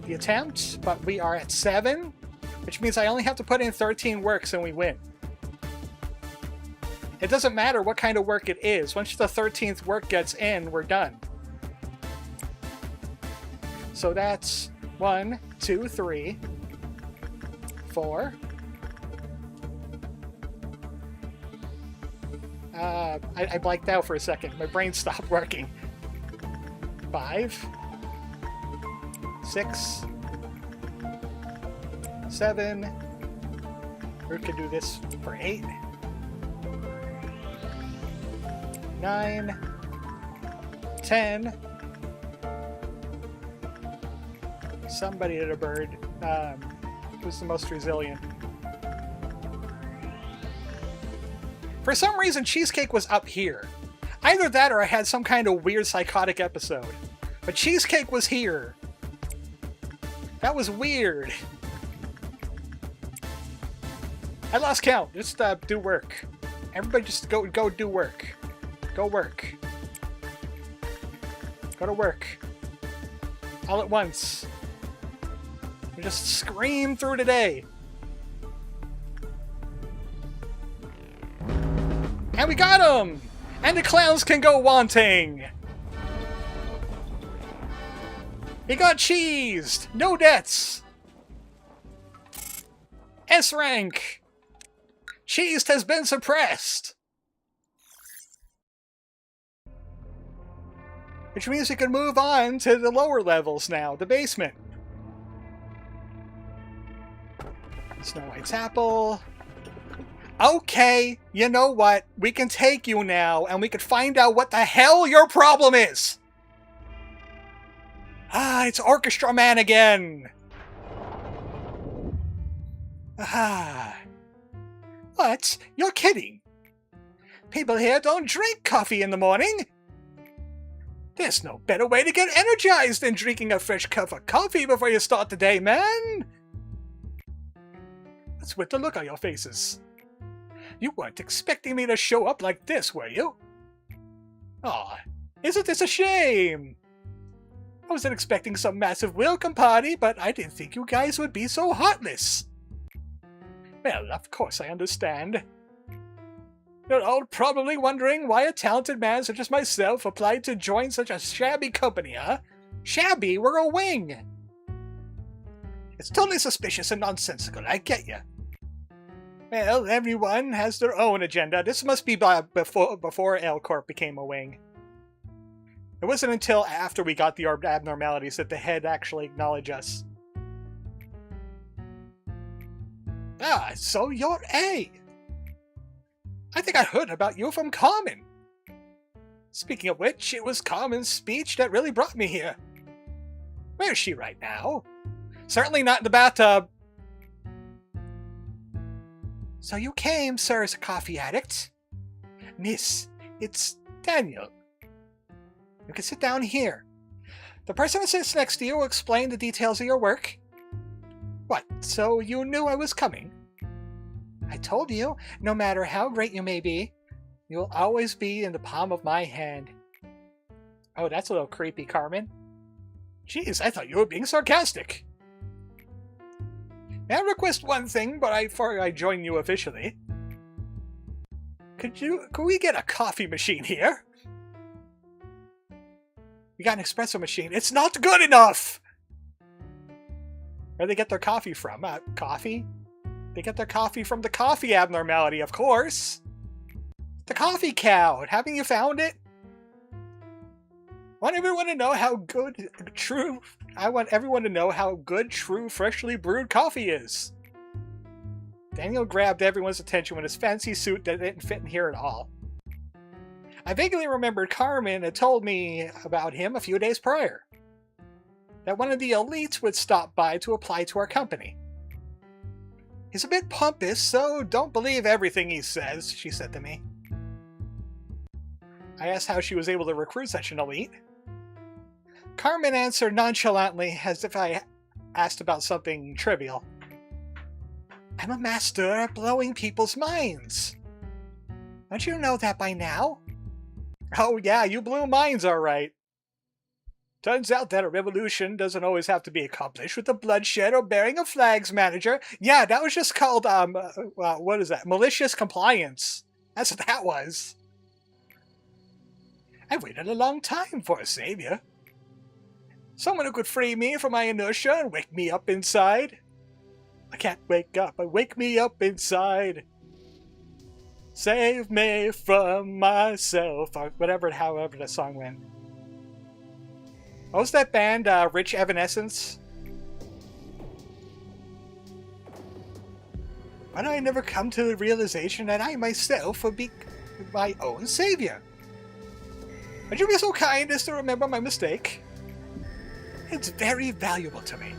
attempt, but we are at 7, which means I only have to put in 13 works and we win. It doesn't matter what kind of work it is. Once the 13th work gets in, we're done. So that's 1, 2, 3, 4. I blanked out for a second. My brain stopped working. 5, 6, 7. We could do this for 8. 9, 10. Somebody hit a bird. Who's the most resilient? For some reason, Cheesecake was up here. Either that or I had some kind of weird psychotic episode. But Cheesecake was here. That was weird. I lost count. Just do work. Everybody just go do work. Go work. Go to work. All at once. We just scream through today. And we got him! And the clowns can go wanting! He got cheesed! No debts! S rank! Cheesed has been suppressed! Which means we can move on to the lower levels now, the basement. Snow White's apple. Okay, you know what? We can take you now, and we can find out what the hell your problem is! Ah, it's Orchestra Man again! Ah. What? You're kidding! People here don't drink coffee in the morning! There's no better way to get energized than drinking a fresh cup of coffee before you start the day, man! What's with the look on your faces? You weren't expecting me to show up like this, were you? Aw, isn't this a shame? I wasn't expecting some massive welcome party, but I didn't think you guys would be so heartless. Well, of course I understand. You're all probably wondering why a talented man such as myself applied to join such a shabby company, huh? Shabby? We're a wing! It's totally suspicious and nonsensical, I get ya. Well, everyone has their own agenda. This must be before L Corp became a wing. It wasn't until after we got the abnormalities that the head actually acknowledged us. Ah, so you're A! I think I heard about you from Carmen. Speaking of which, it was Carmen's speech that really brought me here. Where's she right now? Certainly not in the bathtub. So you came, sir, as a coffee addict. Miss, it's Daniel. You can sit down here. The person who sits next to you will explain the details of your work. What, so you knew I was coming? I told you, no matter how great you may be, you will always be in the palm of my hand. Oh, that's a little creepy, Carmen. Jeez, I thought you were being sarcastic. May I request one thing, before I join you officially? Could we get a coffee machine here? We got an espresso machine. It's not good enough! Where do they get their coffee from? Coffee? They get their coffee from the coffee abnormality, of course! The coffee cow! Haven't you found it? I want everyone to know how good, true, freshly brewed coffee is. Daniel grabbed everyone's attention when his fancy suit didn't fit in here at all. I vaguely remembered Carmen had told me about him a few days prior. That one of the elites would stop by to apply to our company. He's a bit pompous, so don't believe everything he says, she said to me. I asked how she was able to recruit such an elite. Carmen answered nonchalantly, as if I asked about something trivial. I'm a master at blowing people's minds. Don't you know that by now? Oh yeah, you blew minds all right. Turns out that a revolution doesn't always have to be accomplished with the bloodshed or bearing of flags, manager. Yeah, that was just called, what is that? Malicious compliance. That's what that was. I waited a long time for a savior. Someone who could free me from my inertia and wake me up inside. I can't wake up, but wake me up inside. Save me from myself, or whatever, however the song went. What was that band, Rich Evanescence? Why do I never come to the realization that I myself would be my own savior? Would you be so kind as to remember my mistake? It's very valuable to me.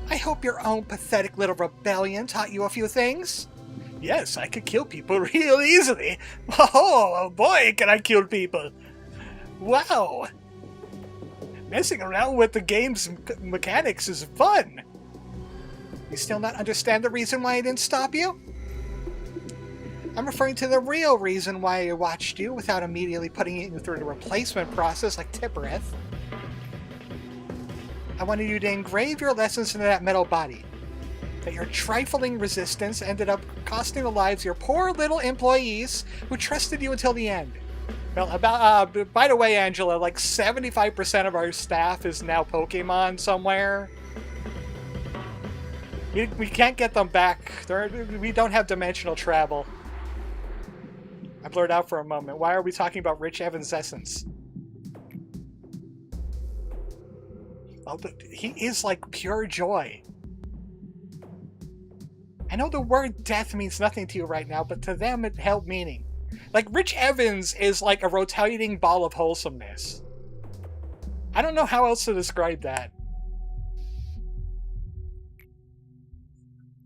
I hope your own pathetic little rebellion taught you a few things. Yes, I could kill people real easily. Oh boy, can I kill people. Wow. Messing around with the game's mechanics is fun. You still not understand the reason why I didn't stop you? I'm referring to the real reason why I watched you without immediately putting you through the replacement process like Tippereth. I wanted you to engrave your lessons into that metal body. That your trifling resistance ended up costing the lives of your poor little employees who trusted you until the end. Well, by the way, Angela, like 75% of our staff is now Pokemon somewhere. We can't get them back. We don't have dimensional travel. I blurred out for a moment. Why are we talking about Rich Evans' essence? Well, he is like pure joy. I know the word death means nothing to you right now, but to them it held meaning. Like, Rich Evans is like a rotating ball of wholesomeness. I don't know how else to describe that.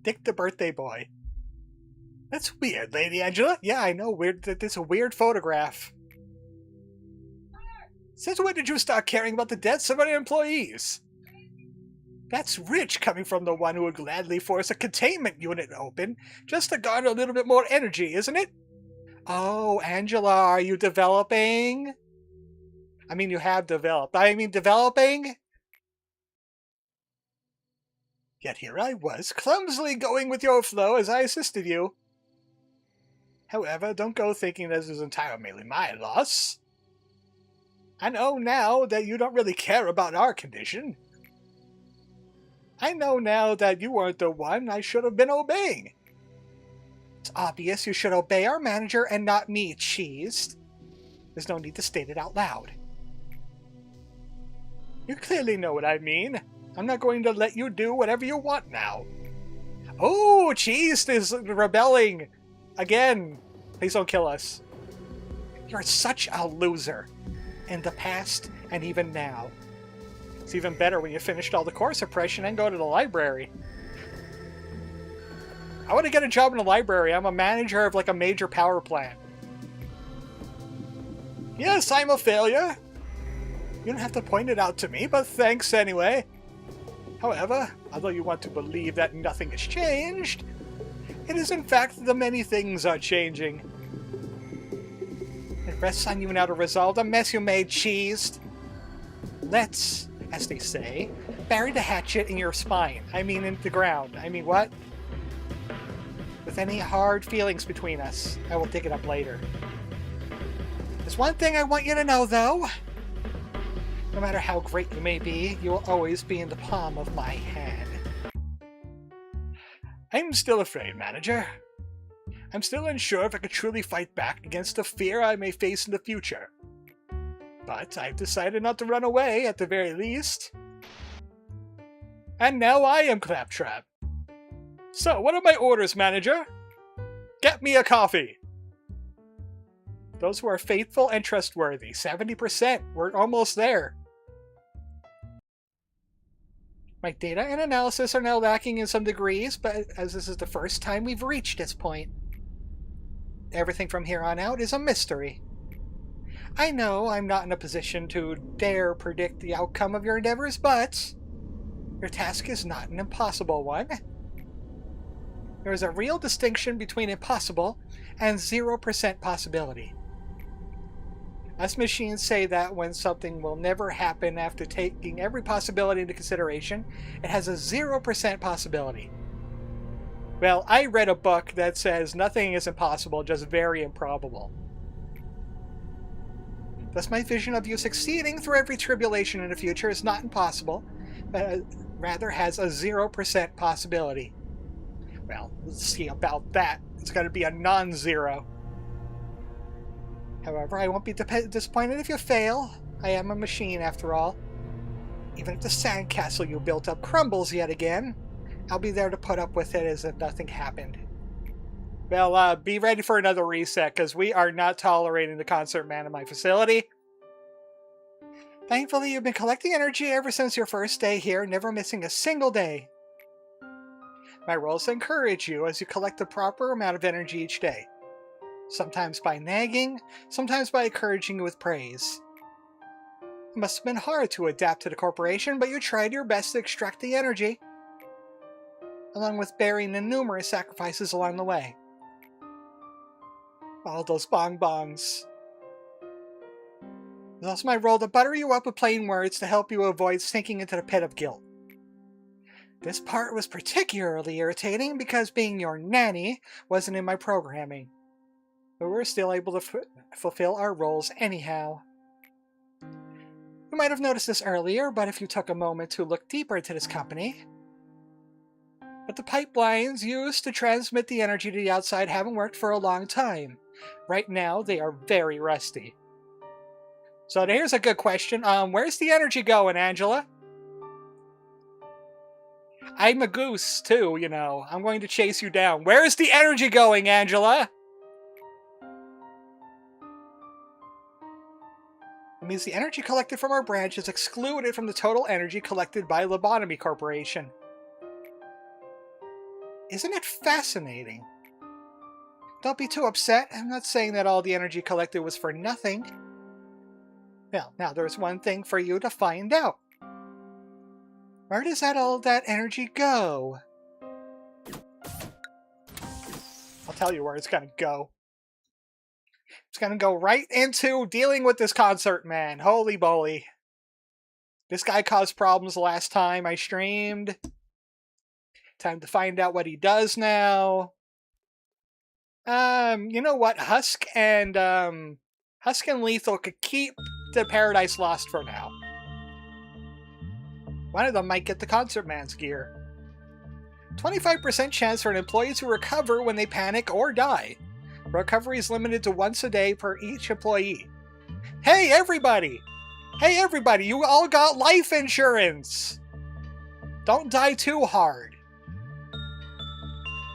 Dick the birthday boy. That's weird, Lady Angela. Yeah, I know. Weird. That's a weird photograph. Since when did you start caring about the deaths of our employees? That's rich coming from the one who would gladly force a containment unit open just to garner a little bit more energy, isn't it? Oh, Angela, are you developing? I mean, you have developed. I mean, developing? Yet here I was, clumsily going with your flow as I assisted you. However, don't go thinking this is entirely my loss. I know now that you don't really care about our condition. I know now that you weren't the one I should have been obeying. It's obvious you should obey our manager and not me, Cheese. There's no need to state it out loud. You clearly know what I mean. I'm not going to let you do whatever you want now. Oh, Cheese is rebelling. Again. Please don't kill us. You're such a loser. In the past and even now. It's even better when you finished all the core suppression and go to the library. I want to get a job in the library. I'm a manager of like a major power plant. Yes, I'm a failure. You don't have to point it out to me, but thanks anyway. However, although you want to believe that nothing has changed, it is in fact the many things are changing. It rests on you now to resolve the mess you made, Cheese. Let's, as they say, Bury the hatchet in your spine. I mean, in the ground. I mean, what? With any hard feelings between us, I will dig it up later. There's one thing I want you to know, though. No matter how great you may be, you will always be in the palm of my hand. I'm still afraid, Manager. I'm still unsure if I could truly fight back against the fear I may face in the future. But I've decided not to run away, at the very least. And now I am Claptrap. So, what are my orders, Manager? Get me a coffee! Those who are faithful and trustworthy. 70%. We're almost there. My data and analysis are now lacking in some degrees, but as this is the first time we've reached this point, everything from here on out is a mystery. I know I'm not in a position to dare predict the outcome of your endeavors, but your task is not an impossible one. There is a real distinction between impossible and 0% possibility. Us machines say that when something will never happen after taking every possibility into consideration, it has a 0% possibility. Well, I read a book that says nothing is impossible, just very improbable. Thus my vision of you succeeding through every tribulation in the future is not impossible, but rather has a 0% possibility. Well, let's see about that. It's going to be a non-zero. However, I won't be disappointed if you fail. I am a machine, after all. Even if the sandcastle you built up crumbles yet again, I'll be there to put up with it as if nothing happened. Well, be ready for another reset, because we are not tolerating the concert man in my facility. Thankfully, you've been collecting energy ever since your first day here, never missing a single day. My role is to encourage you as you collect the proper amount of energy each day. Sometimes by nagging, sometimes by encouraging you with praise. It must have been hard to adapt to the corporation, but you tried your best to extract the energy, along with bearing the numerous sacrifices along the way. All those bonbons. It's also my role to butter you up with plain words to help you avoid sinking into the pit of guilt. This part was particularly irritating because being your nanny wasn't in my programming. But we're still able to fulfill our roles anyhow. You might have noticed this earlier, but if you took a moment to look deeper into this company, but the pipelines used to transmit the energy to the outside haven't worked for a long time. Right now, they are very rusty. So here's a good question. Where's the energy going, Angela? I'm a goose, too, you know. I'm going to chase you down. Where's the energy going, Angela? It means the energy collected from our branch is excluded from the total energy collected by Lobotomy Corporation. Isn't it fascinating? Don't be too upset. I'm not saying that all the energy collected was for nothing. Well, now there's one thing for you to find out. Where does all that energy go? I'll tell you where it's gonna go. It's gonna go right into dealing with this concert man. Holy moly. This guy caused problems the last time I streamed. Time to find out what he does now. You know what? Husk and Lethal could keep the Paradise Lost for now. One of them might get the concert man's gear. 25% chance for an employee to recover when they panic or die. Recovery is limited to once a day per each employee. Hey everybody! Hey everybody, you all got life insurance! Don't die too hard.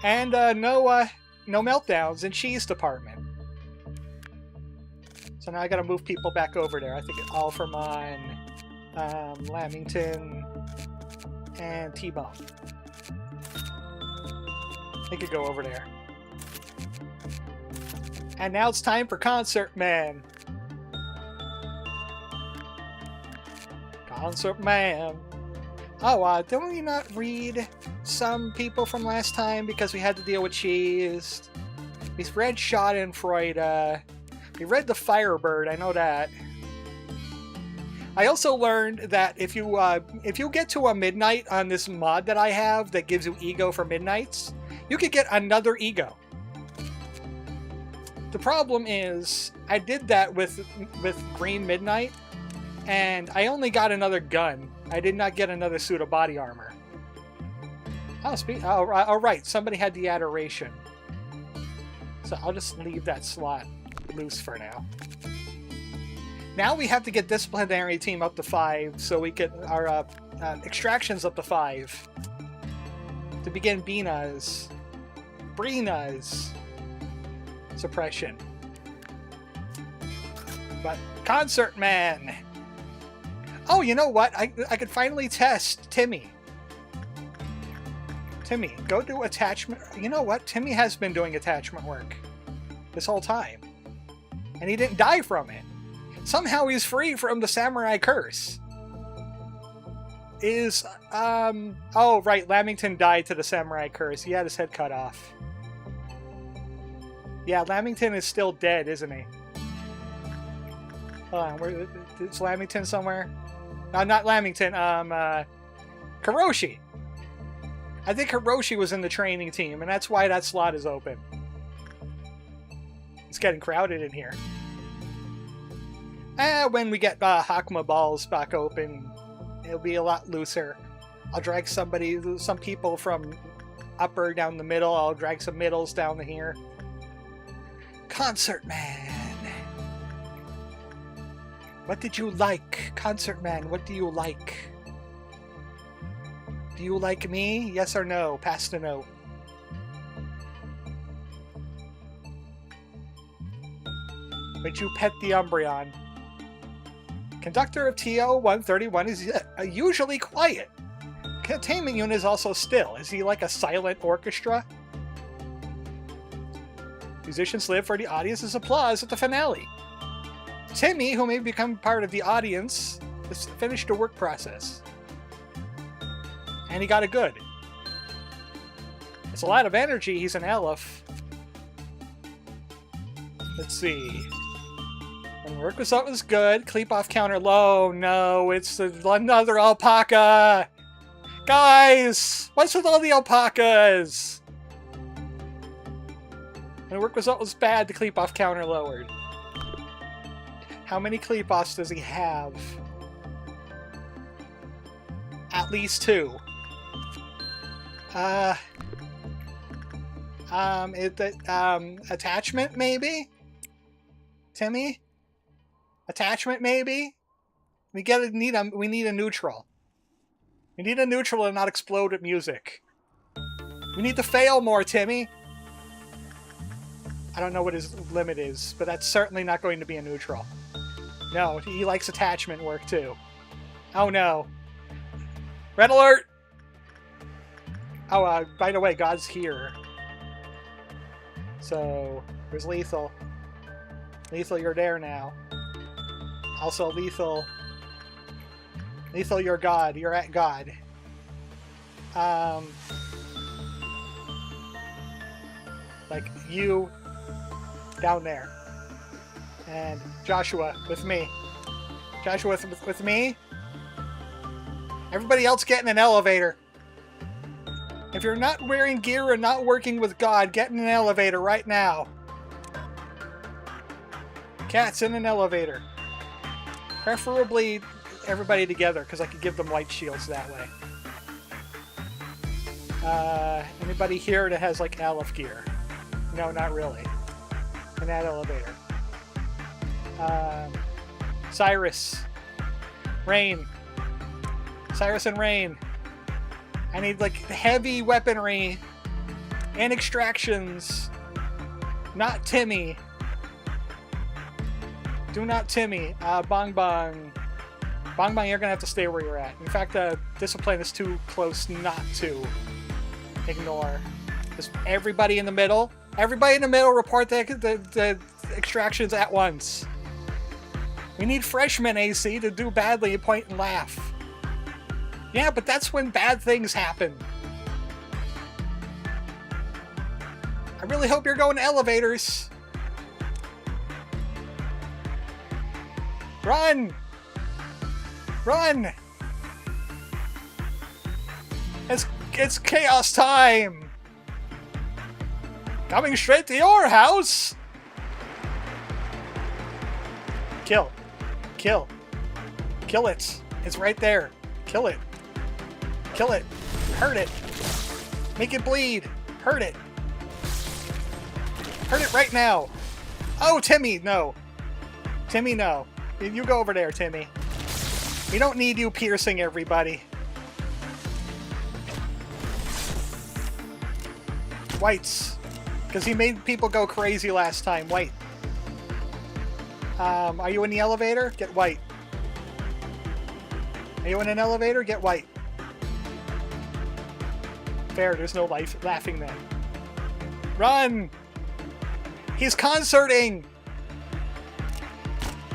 And no meltdowns in Cheese Department. So now I gotta move people back over there. I think it's all from on Lamington and T-Bone. They could go over there. And now it's time for Concert Man. Concert Man. Oh, didn't we not read some people from last time because we had to deal with Cheese? We've read Schadenfreude. We read the Firebird, I know that. I also learned that if you get to a midnight on this mod that I have that gives you E.G.O for midnights, you could get another E.G.O. The problem is, I did that with Green Midnight, and I only got another gun. I did not get another suit of body armor. Oh, right, somebody had the adoration. So I'll just leave that slot loose for now. Now we have to get disciplinary team up to 5, so we get our extractions up to 5. To begin Brina's suppression. But Concert Man! Oh, you know what? I could finally test Timmy. Timmy, go do attachment. You know what? Timmy has been doing attachment work this whole time. And he didn't die from it. Somehow he's free from the samurai curse. Oh, right, Lamington died to the samurai curse. He had his head cut off. Yeah, Lamington is still dead, isn't he? Hold on, where is Lamington somewhere? No, not Lamington, Hiroshi. I think Hiroshi was in the training team, and that's why that slot is open. It's getting crowded in here. When we get Hakma balls back open, it'll be a lot looser. I'll drag some people from upper down the middle. I'll drag some middles down to here. Concert Man! What did you like? Concert Man, what do you like? Do you like me? Yes or no? Pass the note. Would you pet the Umbreon? Conductor of TO-131 is usually quiet. Containment unit is also still. Is he like a silent orchestra? Musicians live for the audience's applause at the finale. Timmy, who may become part of the audience, has finished the work process. And he got a good. It's a lot of energy. He's an Aleph. Let's see. And work result was good. Cleap off counter low. No, it's another alpaca. Guys, what's with all the alpacas? And the work result was bad. The cleap off counter lowered. How many cleap offs does he have? At least 2. Attachment maybe? Timmy? Attachment maybe? We need a neutral. We need a neutral and not explode at music. We need to fail more, Timmy. I don't know what his limit is, but that's certainly not going to be a neutral. No, he likes attachment work too. Oh no. Red alert! Oh, by the way, God's here. So, where's Lethal? Lethal, you're there now. Also, Lethal. Lethal, you're God. You're at God. Like, you down there. And Joshua with me. Joshua with me. Everybody else get in an elevator. If you're not wearing gear or not working with God, get in an elevator right now. Cats in an elevator. Preferably everybody together, because I could give them light shields that way. Anybody here that has like Aleph gear? No, not really. In that elevator. Cyrus. Rain. Cyrus and Rain. I need like heavy weaponry and extractions. Not Timmy. Do not Timmy. Bong Bong. Bong Bong, you're gonna have to stay where you're at. In fact, Discipline is too close not to ignore. Just everybody in the middle. Everybody in the middle report the extractions at once. We need freshmen, AC, to do badly and point and laugh. Yeah, but that's when bad things happen. I really hope you're going to elevators. Run! It's chaos time! Coming straight to your house! Kill. Kill. Kill it. It's right there. Kill it. Kill it. Hurt it. Make it bleed. Hurt it. Hurt it right now. Oh, Timmy, no. Timmy, no. You go over there, Timmy. We don't need you piercing everybody. Whites. Because he made people go crazy last time. White. Are you in the elevator? Get white. Are you in an elevator? Get white. Fair, there's no laughing then. Run! He's concerting!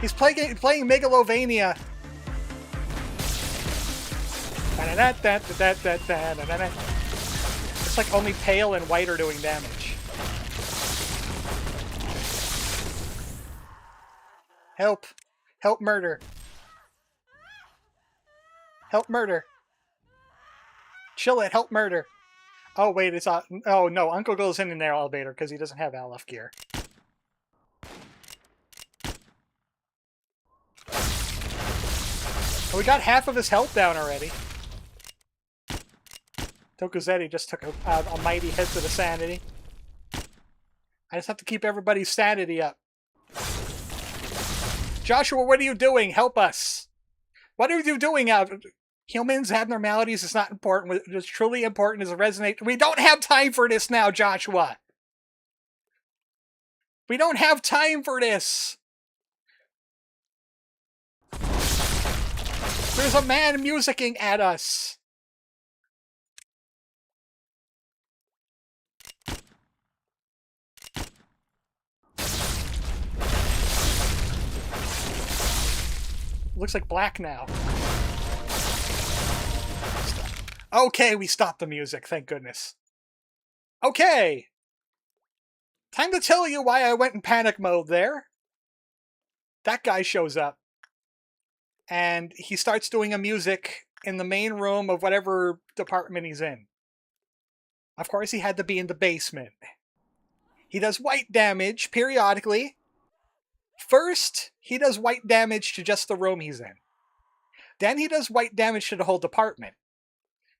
He's playing Megalovania. It's like only pale and white are doing damage. Help. Help murder. Help murder. Chill it, help murder. Oh wait, it's oh no, Uncle goes in their elevator because he doesn't have Aleph gear. We got half of his health down already. Tokuzetti just took a mighty hit to the sanity. I just have to keep everybody's sanity up. Joshua, what are you doing? Help us. What are you doing out? Humans' abnormalities is not important. What's truly important is a resonate. We don't have time for this now, Joshua. We don't have time for this. There's a man musicking at us. Looks like black now. Okay, we stopped the music, thank goodness. Okay! Time to tell you why I went in panic mode there. That guy shows up. And he starts doing a music in the main room of whatever department he's in. Of course, he had to be in the basement. He does white damage periodically. First, he does white damage to just the room he's in. Then he does white damage to the whole department.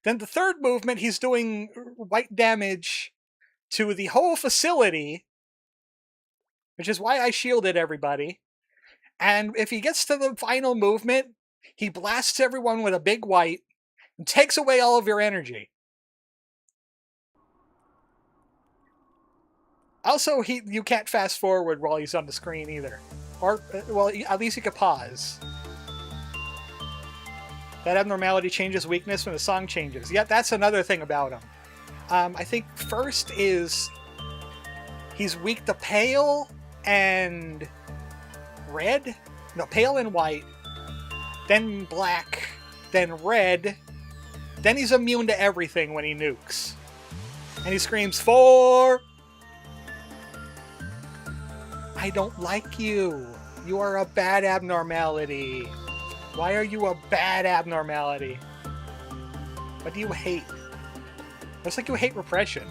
Then the third movement, he's doing white damage to the whole facility, which is why I shielded everybody. And if he gets to the final movement, he blasts everyone with a big white and takes away all of your energy. Also, you can't fast forward while he's on the screen either. Or, well, at least you can pause. That abnormality changes weakness when the song changes. Yeah, that's another thing about him. I think first is he's weak to pale and red? No, pale and white. Then black. Then red. Then he's immune to everything when he nukes. And he screams, "4! I don't like you. You are a bad abnormality. Why are you a bad abnormality? What do you hate? Looks like you hate repression."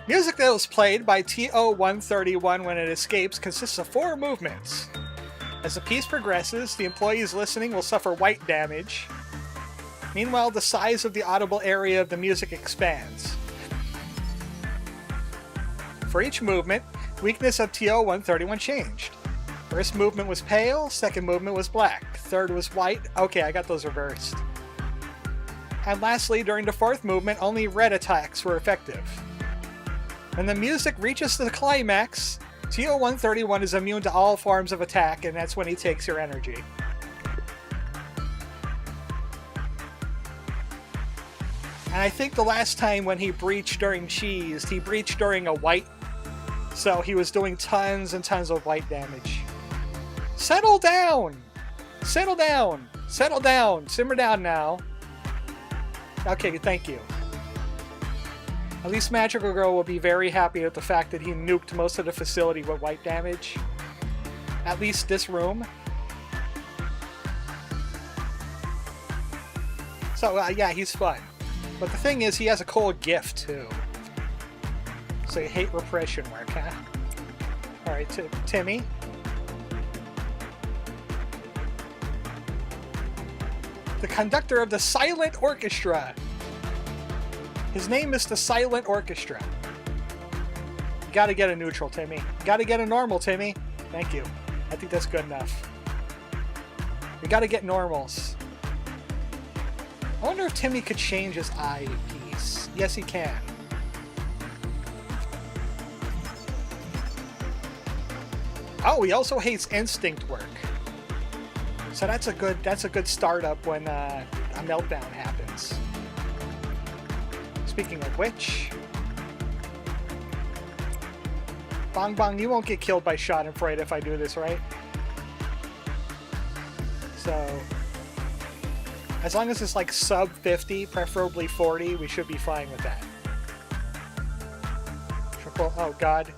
Music that was played by TO-131 when it escapes consists of 4 movements. As the piece progresses, the employees listening will suffer white damage. Meanwhile, the size of the audible area of the music expands. For each movement, weakness of TO-131 changed. First movement was pale, second movement was black, third was white. Okay, I got those reversed. And lastly, during the fourth movement, only red attacks were effective. When the music reaches the climax, TO-131 is immune to all forms of attack, and that's when he takes your energy. And I think the last time when he breached during Cheese, he breached during a white, so he was doing tons and tons of white damage. Settle down! Settle down! Settle down! Simmer down now. Okay, thank you. At least Magical Girl will be very happy with the fact that he nuked most of the facility with white damage. At least this room. So, yeah, he's fun. But the thing is, he has a cool gift, too. So you hate repression work, huh? Alright, Timmy. The conductor of the Silent Orchestra. His name is the Silent Orchestra. You gotta get a neutral, Timmy. You gotta get a normal, Timmy. Thank you. I think that's good enough. We gotta get normals. I wonder if Timmy could change his eyepiece. Yes, he can. Oh, he also hates instinct work. So that's a good startup when a meltdown happens. Speaking of which, Bong Bong, you won't get killed by Schadenfreude if I do this, right? So, as long as it's like sub 50, preferably 40, we should be fine with that. Triple, oh god.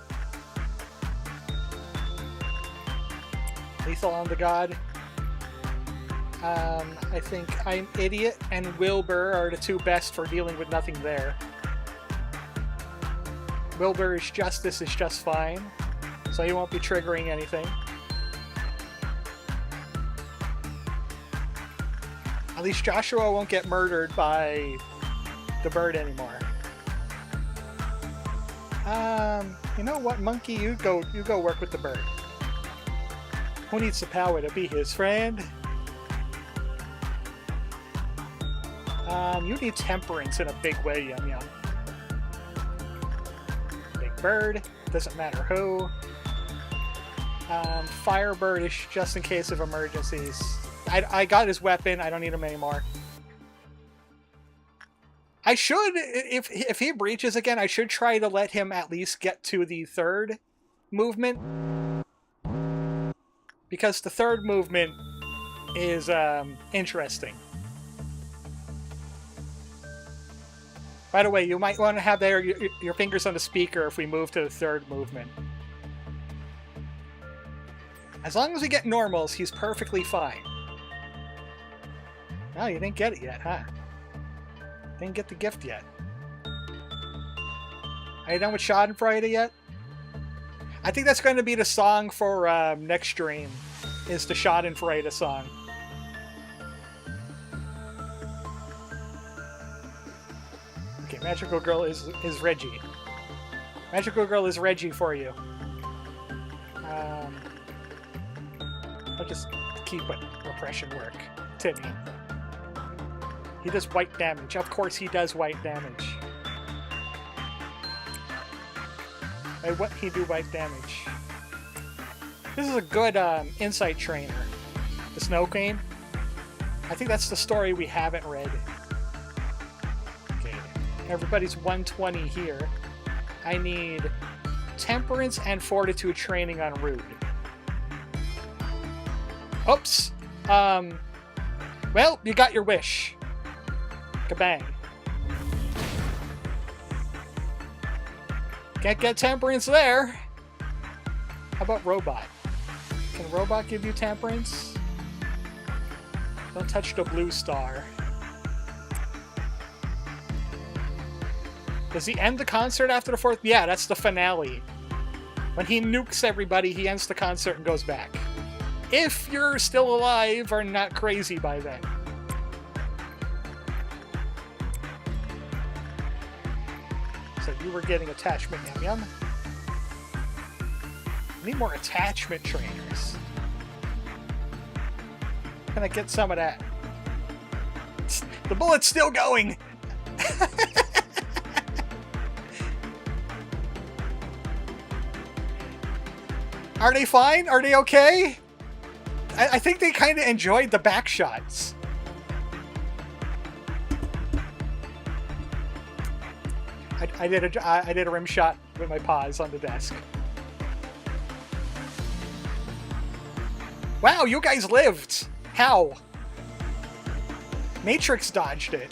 Lethal on the god. I think I'm Idiot and Wilbur are the two best for dealing with nothing there. Wilbur's Justice is just fine, so he won't be triggering anything. At least Joshua won't get murdered by the bird anymore. You know what, Monkey? You go work with the bird. Who needs the power to be his friend? You need temperance in a big way, Yum Yum. Big bird, doesn't matter who. Firebird is just in case of emergencies. I got his weapon, I don't need him anymore. I should, if he breaches again, I should try to let him at least get to the third movement. Because the third movement is interesting. By the way, you might want to have your fingers on the speaker if we move to the third movement. As long as we get normals, he's perfectly fine. Oh, you didn't get it yet, huh? Didn't get the gift yet. Are you done with Schadenfreude yet? I think that's going to be the song for next stream, is the Schadenfreude song. Okay, Magical Girl is Reggie. Magical Girl is Reggie for you. I'll just keep it. Repression work. Timmy. He does white damage. Of course he does white damage. Why wouldn't he do white damage? This is a good insight trainer. The Snow Queen. I think that's the story we haven't read. Okay, everybody's 120 here. I need Temperance and Fortitude training on Rude. Oops. Well, you got your wish. Kabang. Can't get Temperance there. How about Robot? Can Robot give you Temperance? Don't touch the blue star. Does he end the concert after the fourth? Yeah, that's the finale. When he nukes everybody, he ends the concert and goes back. If you're still alive or not crazy by then. So you were getting attachment, Yum Yum. I need more attachment trainers. Can I get some of that? The bullet's still going! Are they fine? Are they okay? I think they kind of enjoyed the back shots. I did a rim shot with my paws on the desk. Wow, you guys lived! How? Matrix dodged it.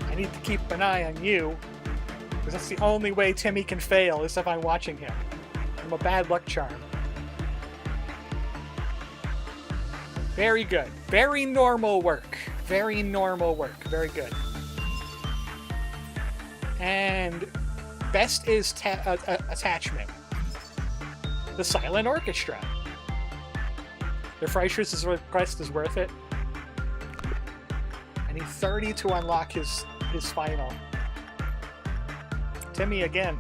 I need to keep an eye on you, because that's the only way Timmy can fail, is if I'm watching him. from a bad luck charm. Very good. Very normal work. Very normal work. Very good. And best is attachment. The Silent Orchestra. The Freischütz's request is worth it. I need 30 to unlock his final. Timmy again.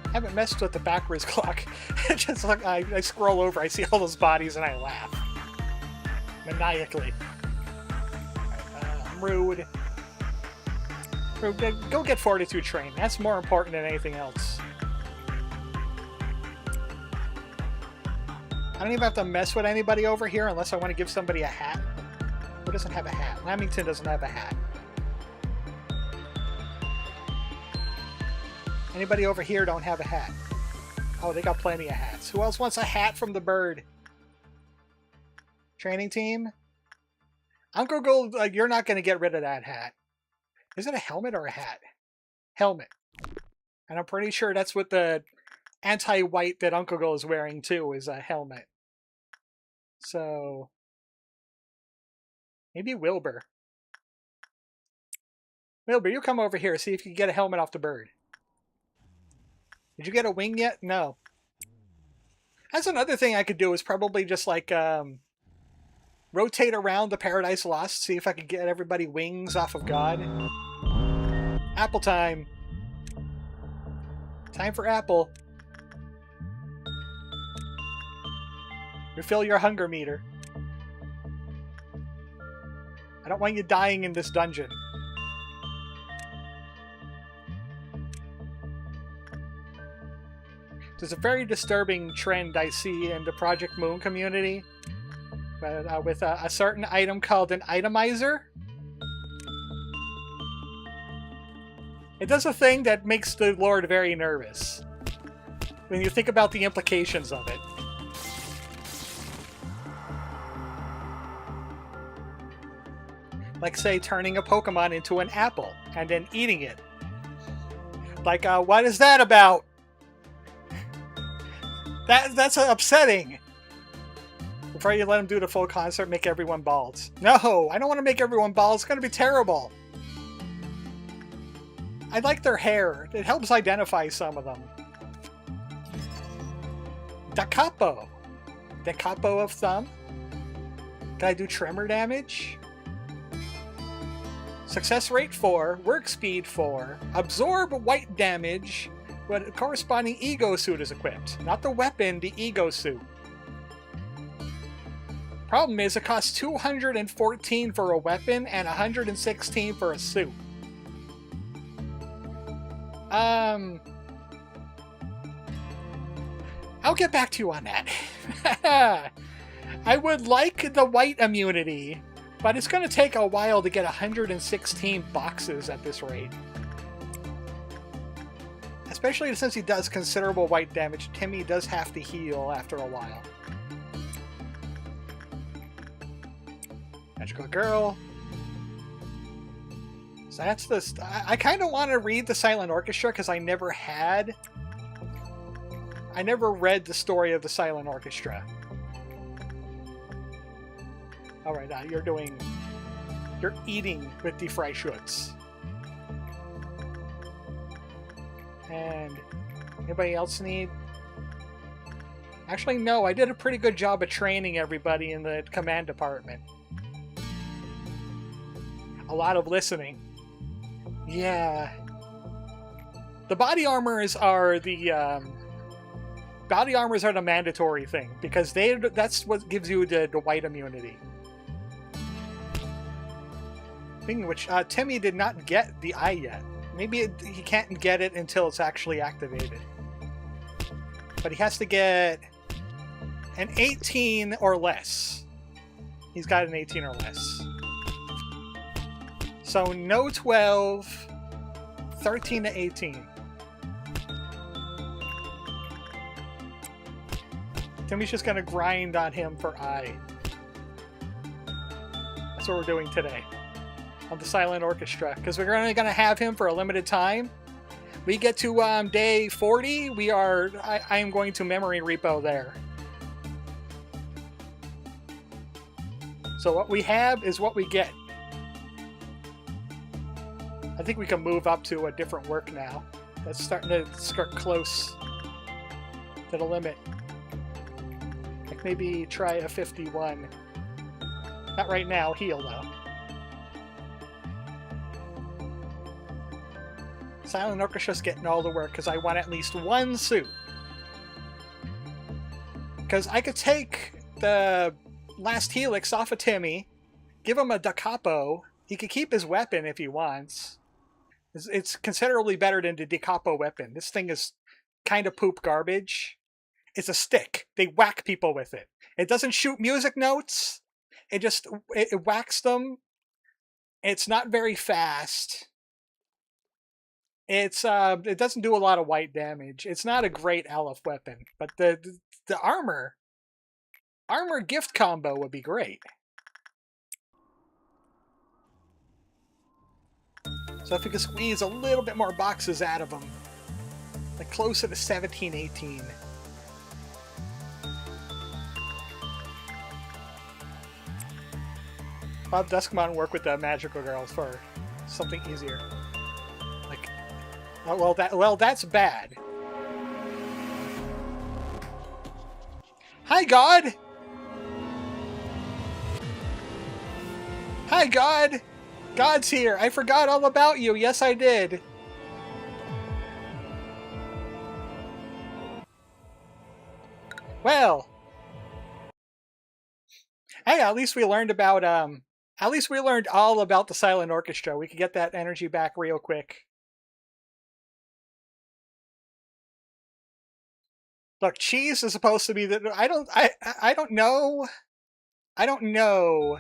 I haven't messed with the backwards clock. Just like I scroll over, I see all those bodies, and I laugh maniacally. Rude. Go get Fortitude Train. That's more important than anything else. I don't even have to mess with anybody over here unless I want to give somebody a hat. Who doesn't have a hat? Lamington doesn't have a hat. Anybody over here don't have a hat? Oh, they got plenty of hats. Who else wants a hat from the bird? Training team? Uncle Gold, you're not going to get rid of that hat. Is it a helmet or a hat? Helmet. And I'm pretty sure that's what the anti-white that Uncle Gold is wearing too, is a helmet. So maybe Wilbur. Wilbur, you come over here, see if you can get a helmet off the bird. Did you get a wing yet? No. That's another thing I could do, is probably just like rotate around the Paradise Lost, see if I could get everybody wings off of God. Apple time. Time for apple. Refill your hunger meter. I don't want you dying in this dungeon. There's a very disturbing trend I see in the Project Moon community with a certain item called an itemizer. It does a thing that makes the Lord very nervous when you think about the implications of it. Like, say, turning a Pokemon into an apple and then eating it. Like, what is that about? That's upsetting. Before you let them do the full concert, make everyone bald. No, I don't want to make everyone bald. It's going to be terrible. I like their hair. It helps identify some of them. DECAF. DECAF of thumb. Can I do tremor damage? Success rate 4, work speed 4, absorb white damage, but a corresponding E.G.O suit is equipped. Not the weapon, the E.G.O suit. Problem is, it costs 214 for a weapon and 116 for a suit. I'll get back to you on that. I would like the white immunity, but it's going to take a while to get 116 boxes at this rate. Especially since he does considerable white damage, Timmy does have to heal after a while. Magical Girl. So that's the... I kind of want to read the Silent Orchestra because I never read the story of the Silent Orchestra. Alright, you're eating with the Freischütz. And anybody else need? Actually, no, I did a pretty good job of training everybody in the command department. A lot of listening. Yeah. The body armors are the mandatory thing because that's what gives you the white immunity. Thing which Timmy did not get the eye yet. Maybe he can't get it until it's actually activated. But he has to get an 18 or less. He's got an 18 or less. So no 12, 13 to 18. Timmy's just gonna grind on him for eye. That's what we're doing today. of the Silent Orchestra, because we're only going to have him for a limited time. We get to day 40, I am going to memory repo there. So what we have is what we get. I think we can move up to a different work now. That's starting to skirt close to the limit. Like maybe try a 51. Not right now, heal though. Silent Orchestra's getting all the work because I want at least one suit. Because I could take the last helix off of Timmy, give him a DECAF. He could keep his weapon if he wants. It's considerably better than the DECAF weapon. This thing is kind of poop garbage. It's a stick. They whack people with it. It doesn't shoot music notes. It whacks them. It's not very fast. It doesn't do a lot of white damage. It's not a great Aleph weapon, but the armor gift combo would be great. So if we could squeeze a little bit more boxes out of them, like closer to 17, 18. Bob Duskmon work with the magical girls for something easier. Like, well, that's bad. Hi, God. Hi, God. God's here. I forgot all about you. Yes, I did. Well. Hey, at least we learned about at least we learned all about the Silent Orchestra. We could get that energy back real quick. Look, cheese is supposed to be the I don't know. I don't know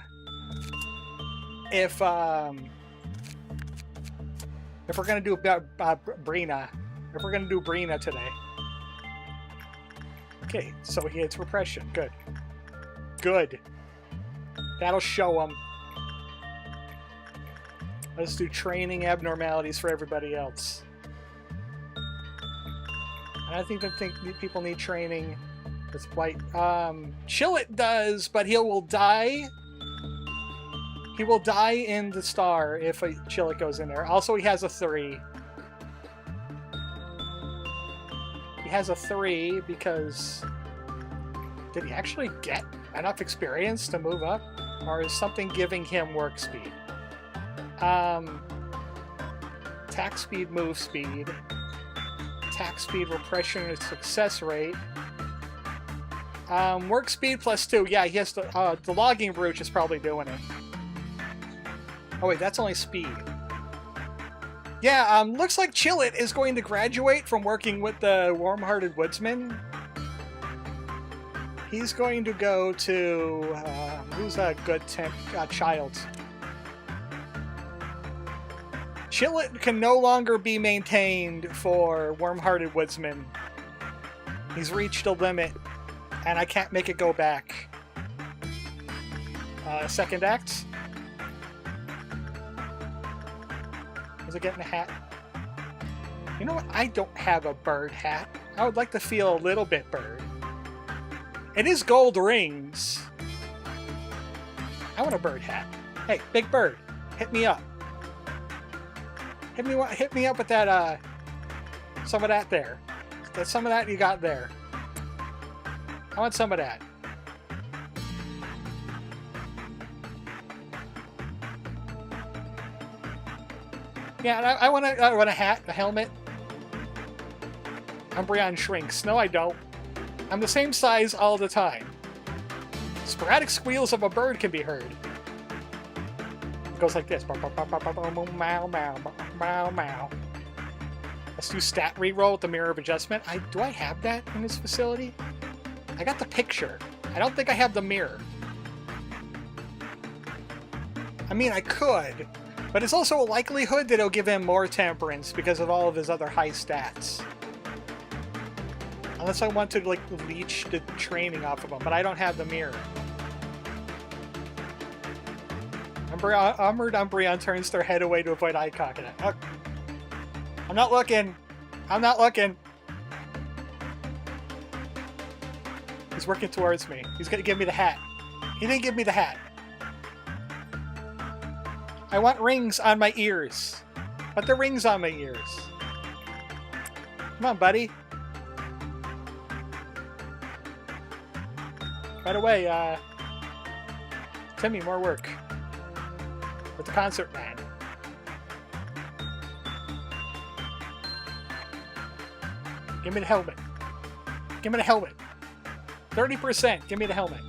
if we're gonna do Brina. If we're gonna do Brina today. Okay, so he hits repression. Good. Good. That'll show him. Let's do training abnormalities for everybody else. And I think people need training with white. Chillet does, but he will die. He will die in the star if a Chillet goes in there. Also, he has a 3. He has a 3 because... Did he actually get enough experience to move up? Or is something giving him work speed? Attack speed, move speed. Attack speed, repression, and success rate. Work speed +2. Yeah, he has to... the logging brooch is probably doing it. Oh wait, that's only speed. Yeah, looks like Chillet is going to graduate from working with the Warm-Hearted Woodsman. He's going to go to... who's a good child? Chillet can no longer be maintained for Warm-Hearted Woodsman. He's reached a limit, and I can't make it go back. Second act. Is it getting a hat? You know what? I don't have a bird hat. I would like to feel a little bit bird. It is gold rings. I want a bird hat. Hey, Big Bird, hit me up. Hit me up with that, some of that there. That's some of that you got there. I want some of that. Yeah, I want a hat, a helmet. Umbreon shrinks. No, I don't. I'm the same size all the time. Sporadic squeals of a bird can be heard. It goes like this. Meow, meow, meow. Let's do stat reroll with the Mirror of Adjustment. Do I have that in this facility? I got the picture. I don't think I have the mirror. I mean, I could, but it's also a likelihood that it'll give him more temperance because of all of his other high stats. Unless I want to, like, leech the training off of him, but I don't have the mirror. Armored Umbreon turns their head away to avoid eye contact. Oh. I'm not looking. I'm not looking. He's working towards me. He's gonna give me the hat. He didn't give me the hat. I want rings on my ears. Put the rings on my ears. Come on, buddy. By the way, Timmy, more work. With the concert band. Give me the helmet. Give me the helmet. 30%. Give me the helmet.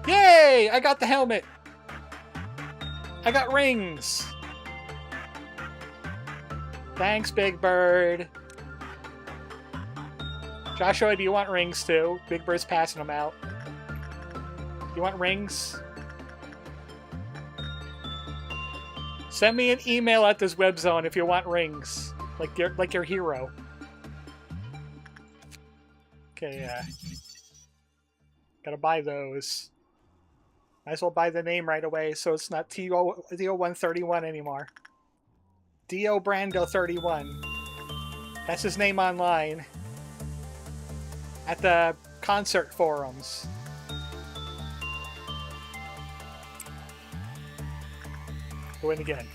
Yay! I got the helmet. I got rings. Thanks, Big Bird. Joshua, do you want rings too? Big Bird's passing them out. You want rings? Send me an email at this web zone if you want rings. Like your hero. Okay, gotta buy those. Might as well buy the name right away so it's not DO131 anymore. Dio Brando 31. That's his name online. At the concert forums. Go in again.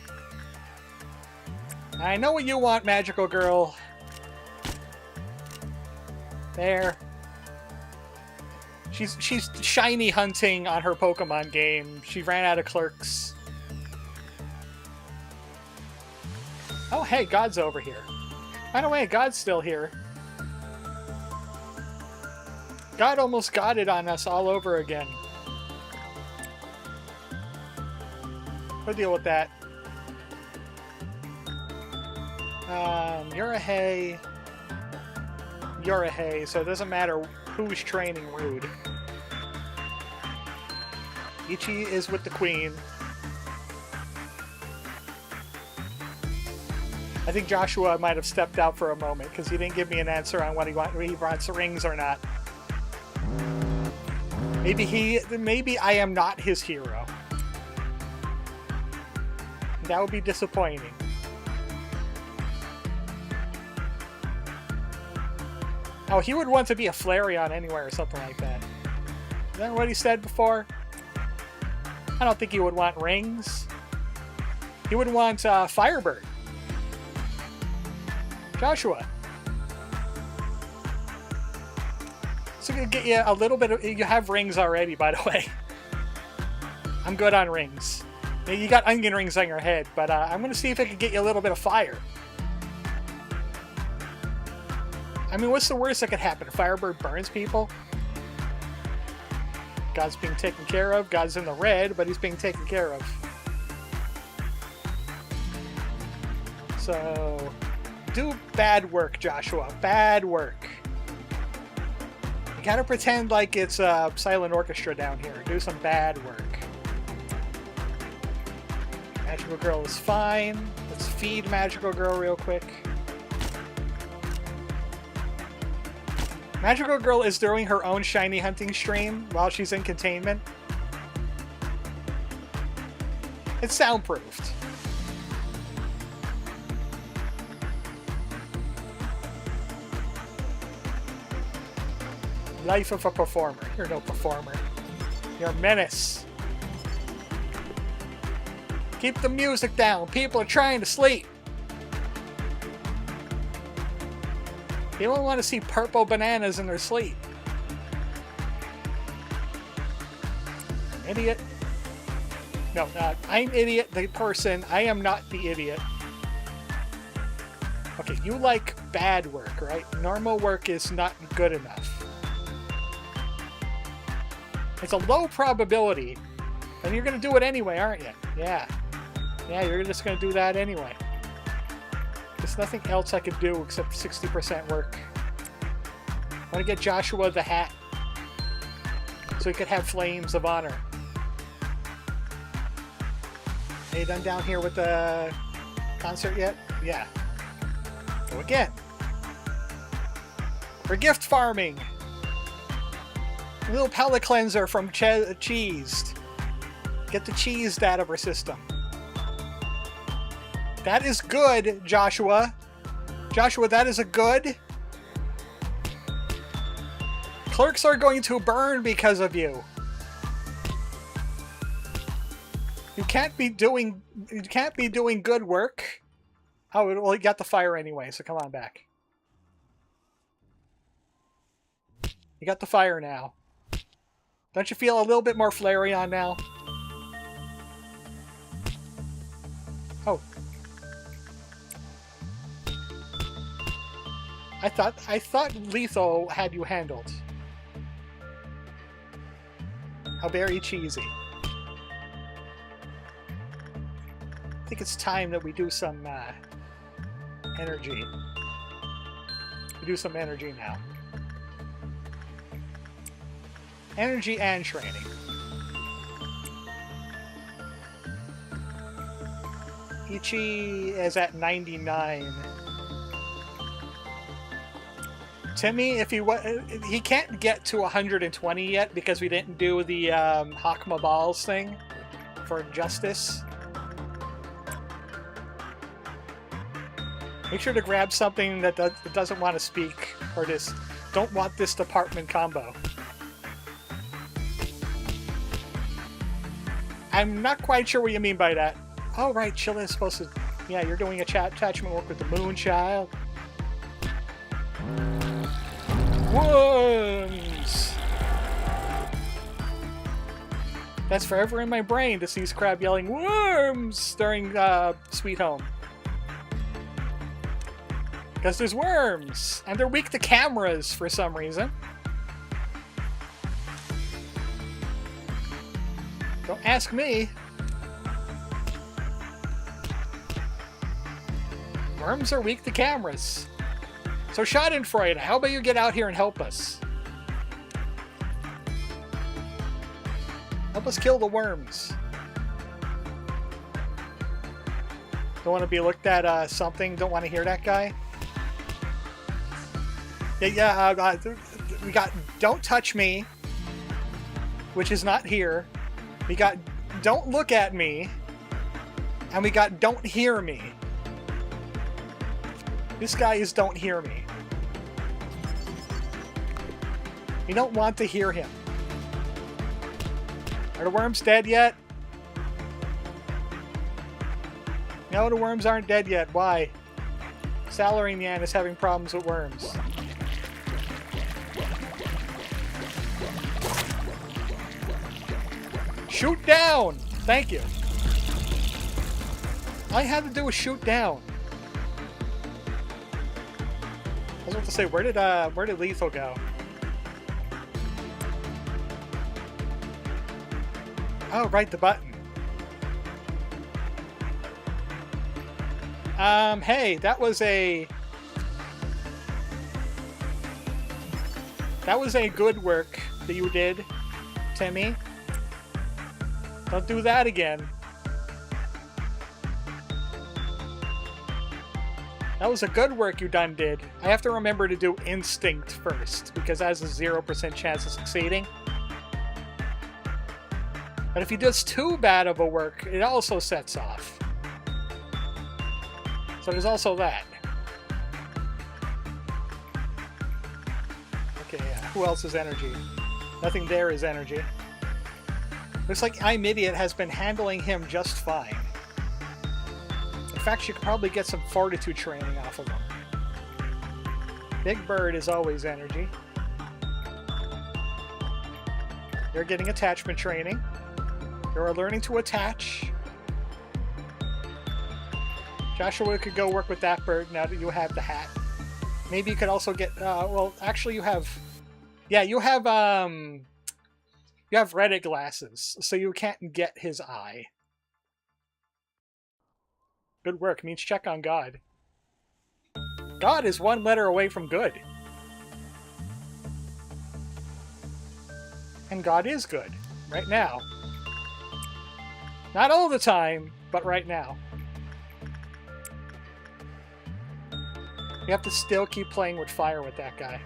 I know what you want, Magical Girl. There. She's shiny hunting on her Pokemon game. She ran out of clerks. Oh, hey, God's over here. By the way, God's still here. God almost got it on us all over again. We'll deal with that. You're a hay. You're a hay, so it doesn't matter who's training Rude. Ichi is with the queen. I think Joshua might have stepped out for a moment because he didn't give me an answer on what he wants rings or not. Maybe I am not his hero. That would be disappointing. Oh, he would want to be a Flareon anywhere or something like that. Is that what he said before? I don't think he would want rings. He would want Firebird. Joshua. So I'm gonna get you a little bit of... You have rings already, by the way. I'm good on rings. You got onion rings on your head, but I'm gonna see if I can get you a little bit of fire. I mean, what's the worst that could happen? Firebird burns people? God's being taken care of. God's in the red, but he's being taken care of. So, do bad work, Joshua. Bad work. You gotta pretend like it's a silent orchestra down here. Do some bad work. Magical Girl is fine. Let's feed Magical Girl real quick. Magical Girl is doing her own shiny hunting stream while she's in containment. It's soundproofed. Life of a performer. You're no performer. You're a menace. Keep the music down. People are trying to sleep. People want to see purple bananas in their sleep. Idiot. No, I'm idiot, the person. I am not the idiot. Okay, you like bad work, right? Normal work is not good enough. It's a low probability. And you're going to do it anyway, aren't you? Yeah. Yeah, you're just going to do that anyway. There's nothing else I could do except 60% work. I want to get Joshua the hat. So he could have Flames of Honor. Are you done down here with the concert yet? Yeah. Go again. For gift farming. A little palate cleanser from Cheesed. Get the cheesed out of our system. That is good, Joshua. Joshua, that is a good. Clerks are going to burn because of you. You can't be doing good work. Oh, well, you got the fire anyway, so come on back. You got the fire now. Don't you feel a little bit more Flareon now? Oh. I thought Lethal had you handled. How very cheesy. I think it's time that we do some energy. We do some energy now. Energy and training. Ichi is at 99. Timmy, if he can't get to 120 yet because we didn't do the Hakma Balls thing for justice. Make sure to grab something that doesn't want to speak or just don't want this department combo. I'm not quite sure what you mean by that. Oh, right, Chilla is supposed to... Yeah, you're doing attachment work with the Moonchild. Worms! That's forever in my brain to see Crab yelling worms during Sweet Home. Because there's worms! And they're weak to cameras for some reason. Don't ask me. Worms are weak to cameras. So Schadenfreude, how about you get out here and help us? Help us kill the worms. Don't want to be looked at something? Don't want to hear that guy? Yeah, we got Don't Touch Me, which is not here. We got Don't Look at Me, and we got Don't Hear Me. This guy is Don't Hear Me. You don't want to hear him. Are the worms dead yet? No, the worms aren't dead yet. Why? Salarian is having problems with worms. Shoot down! Thank you. All I had to do was shoot down. I was about to say, where did Lethal go? Oh, right, the button. Hey, that was a good work that you did, Timmy. Don't do that again. That was a good work you did. I have to remember to do Instinct first, because that has a 0% chance of succeeding. But if he does too bad of a work, it also sets off. So there's also that. Okay, yeah. Who else is energy? Nothing there is energy. Looks like I'm Idiot has been handling him just fine. In fact, you could probably get some fortitude training off of him. Big Bird is always energy. You're getting attachment training. You're learning to attach. Joshua could go work with that bird now that you have the hat. Maybe you could also get, well, actually you have, yeah, you have Reddit glasses, so you can't get his eye. Good work, means check on God. God is one letter away from good. And God is good, right now. Not all the time, but right now. You have to still keep playing with fire with that guy.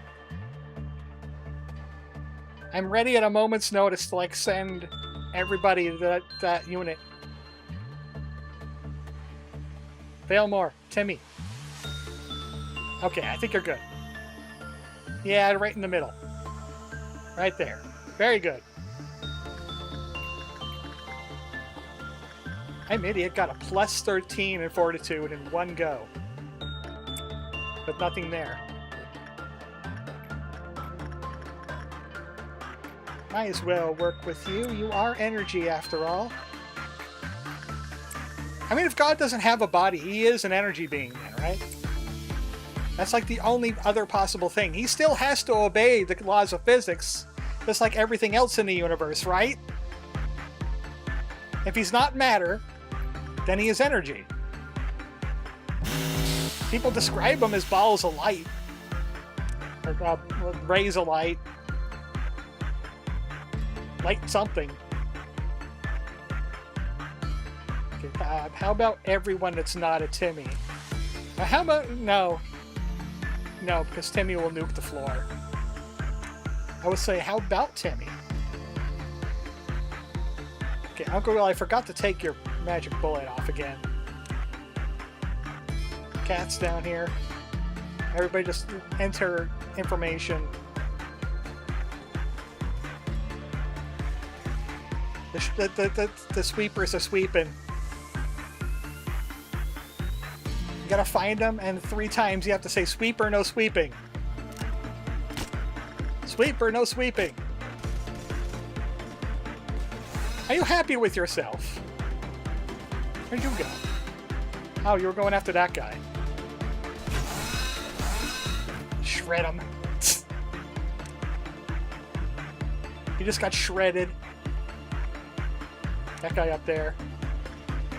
I'm ready at a moment's notice to, like, send everybody to that unit. Valemore, Timmy. Okay, I think you're good. Yeah, right in the middle. Right there. Very good. I'm idiot got a plus 13 in fortitude in one go. But nothing there. Might as well work with you. You are energy after all. I mean, if God doesn't have a body, he is an energy being then, right? That's like the only other possible thing. He still has to obey the laws of physics, just like everything else in the universe, right? If he's not matter, then he is energy. People describe him as balls of light, or rays of light, light something. Okay, how about everyone that's not a Timmy? How about no? No, because Timmy will nuke the floor. I would say, how about Timmy? Okay, Uncle Will, I forgot to take your magic bullet off again. Cat's down here. Everybody just enter information. The sweepers are sweeping. You gotta find them, and 3 times you have to say sweeper, no sweeping. Sweeper, no sweeping. Are you happy with yourself? Where'd you go? Oh, you were going after that guy. Shred him. He just got shredded. That guy up there.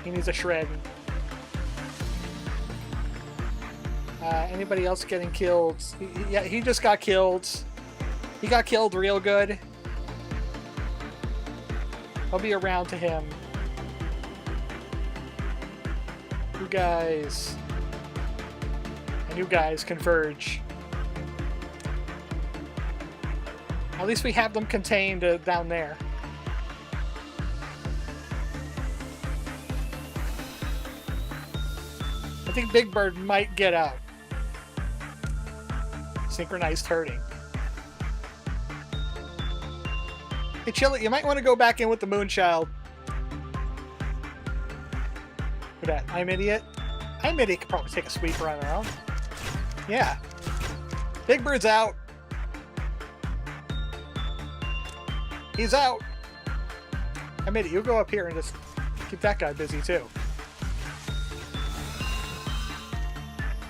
He needs a shred. Anybody else getting killed? Yeah, he just got killed. He got killed real good. I'll be around to him. You guys. And you guys converge. At least we have them contained down there. I think Big Bird might get out. Synchronized hurting. Hey, Chili, you might want to go back in with the Moonchild. For that, I'm Idiot. I'm Idiot could probably take a sweeper on her own. Yeah. Big Bird's out. He's out. I'm Idiot, you go up here and just keep that guy busy too.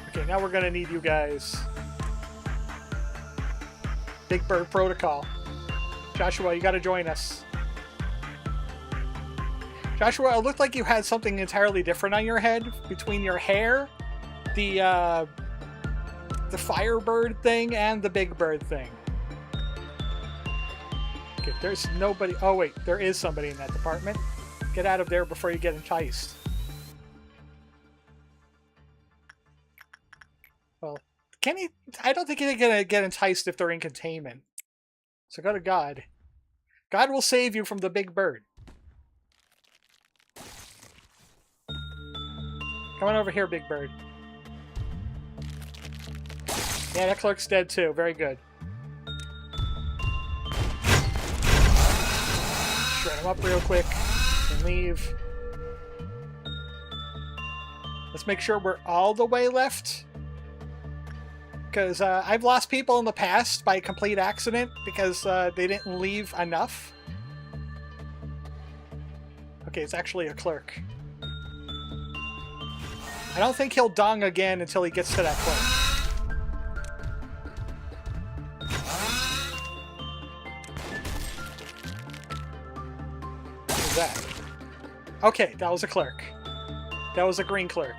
Okay, now we're gonna need you guys. Big Bird Protocol. Joshua, you gotta join us. Joshua, it looked like you had something entirely different on your head between your hair, the Firebird thing, and the Big Bird thing. Okay, there's nobody. Oh, wait, there is somebody in that department. Get out of there before you get enticed. Well, can he? I don't think he's gonna get enticed if they're in containment. So go to God. God will save you from the Big Bird. Come on over here, Big Bird. Yeah, that clerk's dead too. Very good. Shred him up real quick and leave. Let's make sure we're all the way left. Because I've lost people in the past by complete accident because they didn't leave enough. Okay, it's actually a clerk. I don't think he'll dong again until he gets to that clerk. What was that? Okay, that was a clerk. That was a green clerk.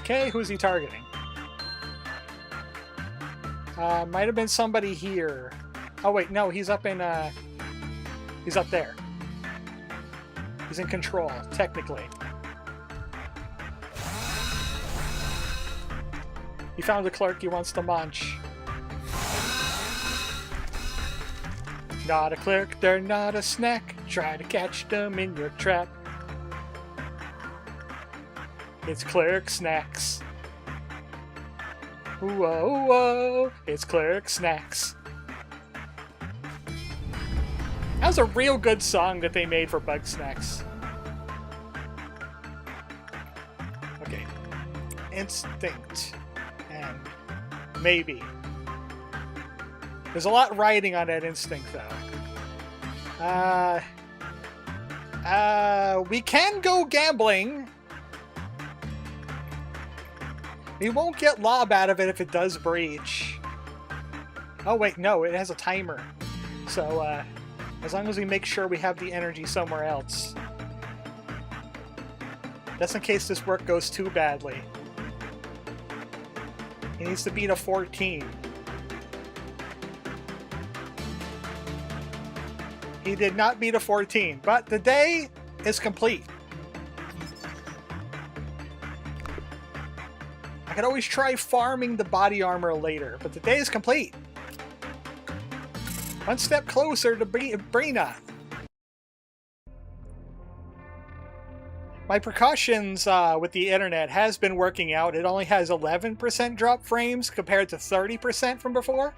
Okay, who's he targeting? Might have been somebody here. Oh wait, no, he's up in, he's up there. He's in control, technically. He found a clerk he wants to munch. Not a clerk, they're not a snack. Try to catch them in your trap. It's clerk snacks. Whoa, whoa, it's clerk snacks. That was a real good song that they made for Bug Snacks. Okay. Instinct. And maybe. There's a lot riding on that instinct, though. We can go gambling. We won't get lob out of it if it does breach. Oh, wait, no, it has a timer. So, as long as we make sure we have the energy somewhere else. Just in case this work goes too badly. He needs to beat a 14. He did not beat a 14, but the day is complete. I could always try farming the body armor later, but the day is complete. One step closer to Brina. My precautions with the internet has been working out. It only has 11% drop frames compared to 30% from before.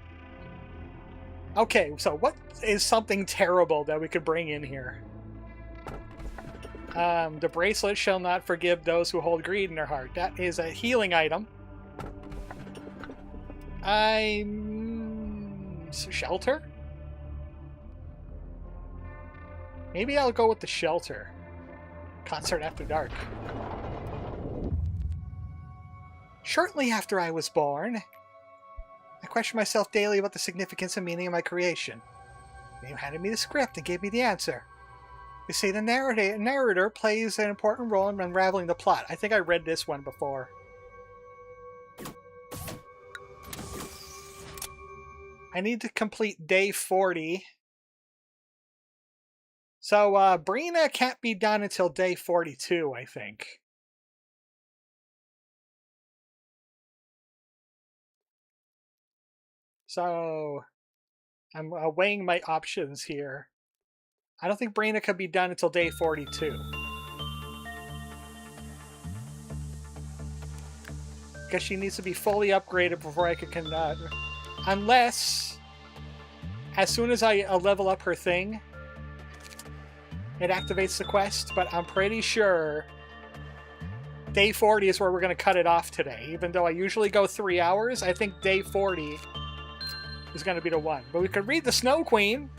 Okay, so what is something terrible that we could bring in here? The bracelet shall not forgive those who hold greed in their heart. That is a healing item. Shelter? Maybe I'll go with the shelter. Concert after dark. Shortly after I was born, I questioned myself daily about the significance and meaning of my creation. You handed me the script and gave me the answer. You see, the narrator plays an important role in unraveling the plot. I think I read this one before. I need to complete day 40. So, Brina can't be done until day 42, I think. So, I'm weighing my options here. I don't think Brina could be done until day 42. Because she needs to be fully upgraded before I could unless, as soon as I level up her thing, it activates the quest, but I'm pretty sure day 40 is where we're going to cut it off today. Even though I usually go 3 hours, I think day 40 is going to be the one. But we could read the Snow Queen.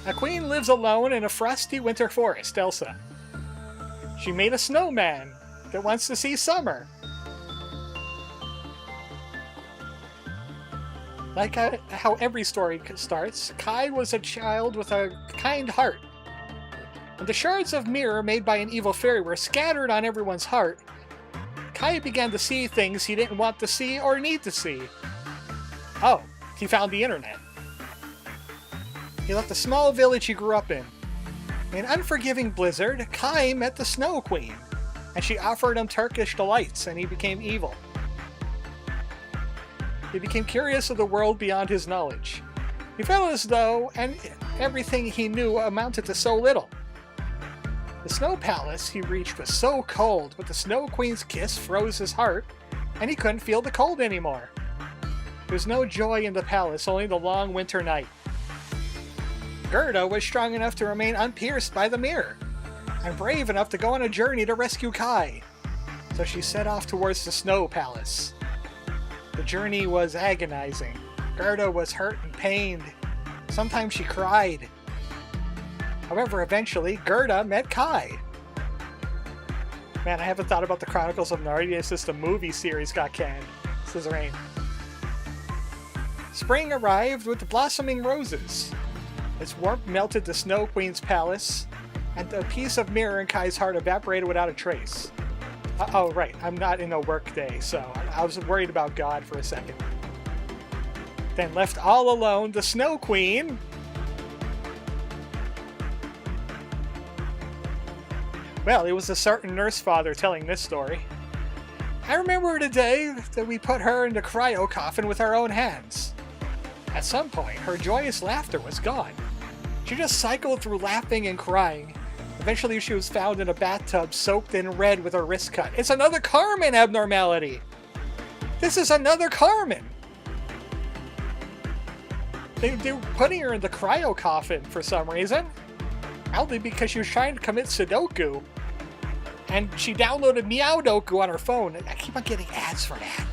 A queen lives alone in a frosty winter forest, Elsa. She made a snowman that wants to see summer. Like how every story starts, Kai was a child with a kind heart. When the shards of mirror made by an evil fairy were scattered on everyone's heart, Kai began to see things he didn't want to see or need to see. Oh, he found the internet. He left the small village he grew up in. In an unforgiving blizzard, Kai met the Snow Queen, and she offered him Turkish delights, and he became evil. He became curious of the world beyond his knowledge. He felt as though everything he knew amounted to so little. The snow palace he reached was so cold, but the Snow Queen's kiss froze his heart, and he couldn't feel the cold anymore. There was no joy in the palace, only the long winter night. Gerda was strong enough to remain unpierced by the mirror, and brave enough to go on a journey to rescue Kai. So she set off towards the snow palace. The journey was agonizing. Gerda was hurt and pained. Sometimes she cried. However, eventually, Gerda met Kai. Man, I haven't thought about the Chronicles of Narnia since the movie series got canned. This is rain. Spring arrived with the blossoming roses. Its warmth melted the Snow Queen's palace, and the piece of mirror in Kai's heart evaporated without a trace. Oh, right, I'm not in a work day, so I was worried about God for a second. Then left all alone, the Snow Queen... Well, it was a certain nurse father telling this story. I remember the day that we put her in the cryo coffin with our own hands. At some point, her joyous laughter was gone. She just cycled through laughing and crying. Eventually, she was found in a bathtub soaked in red with her wrist cut. It's another Carmen abnormality! This is another Carmen! They were putting her in the cryo coffin for some reason. Probably because she was trying to commit Sudoku. And she downloaded Meowdoku on her phone. I keep on getting ads for that.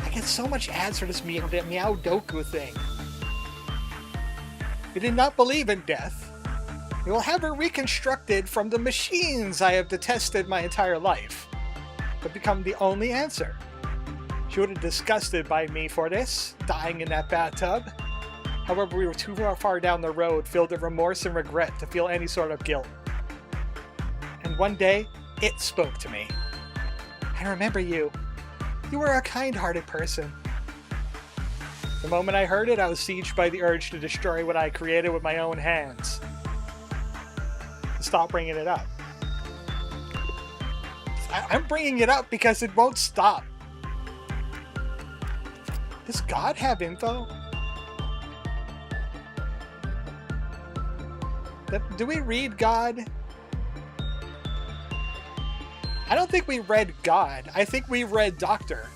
I get so much ads for this Meowdoku thing. You did not believe in death. You will have her reconstructed from the machines I have detested my entire life. But become the only answer. She would have disgusted by me for this, dying in that bathtub. However, we were too far down the road, filled with remorse and regret to feel any sort of guilt. And one day, it spoke to me. I remember you. You were a kind-hearted person. The moment I heard it, I was sieged by the urge to destroy what I created with my own hands. Stop bringing it up. I'm bringing it up because it won't stop. Does God have info? Do we read God? I don't think we read God. I think we read Doctor.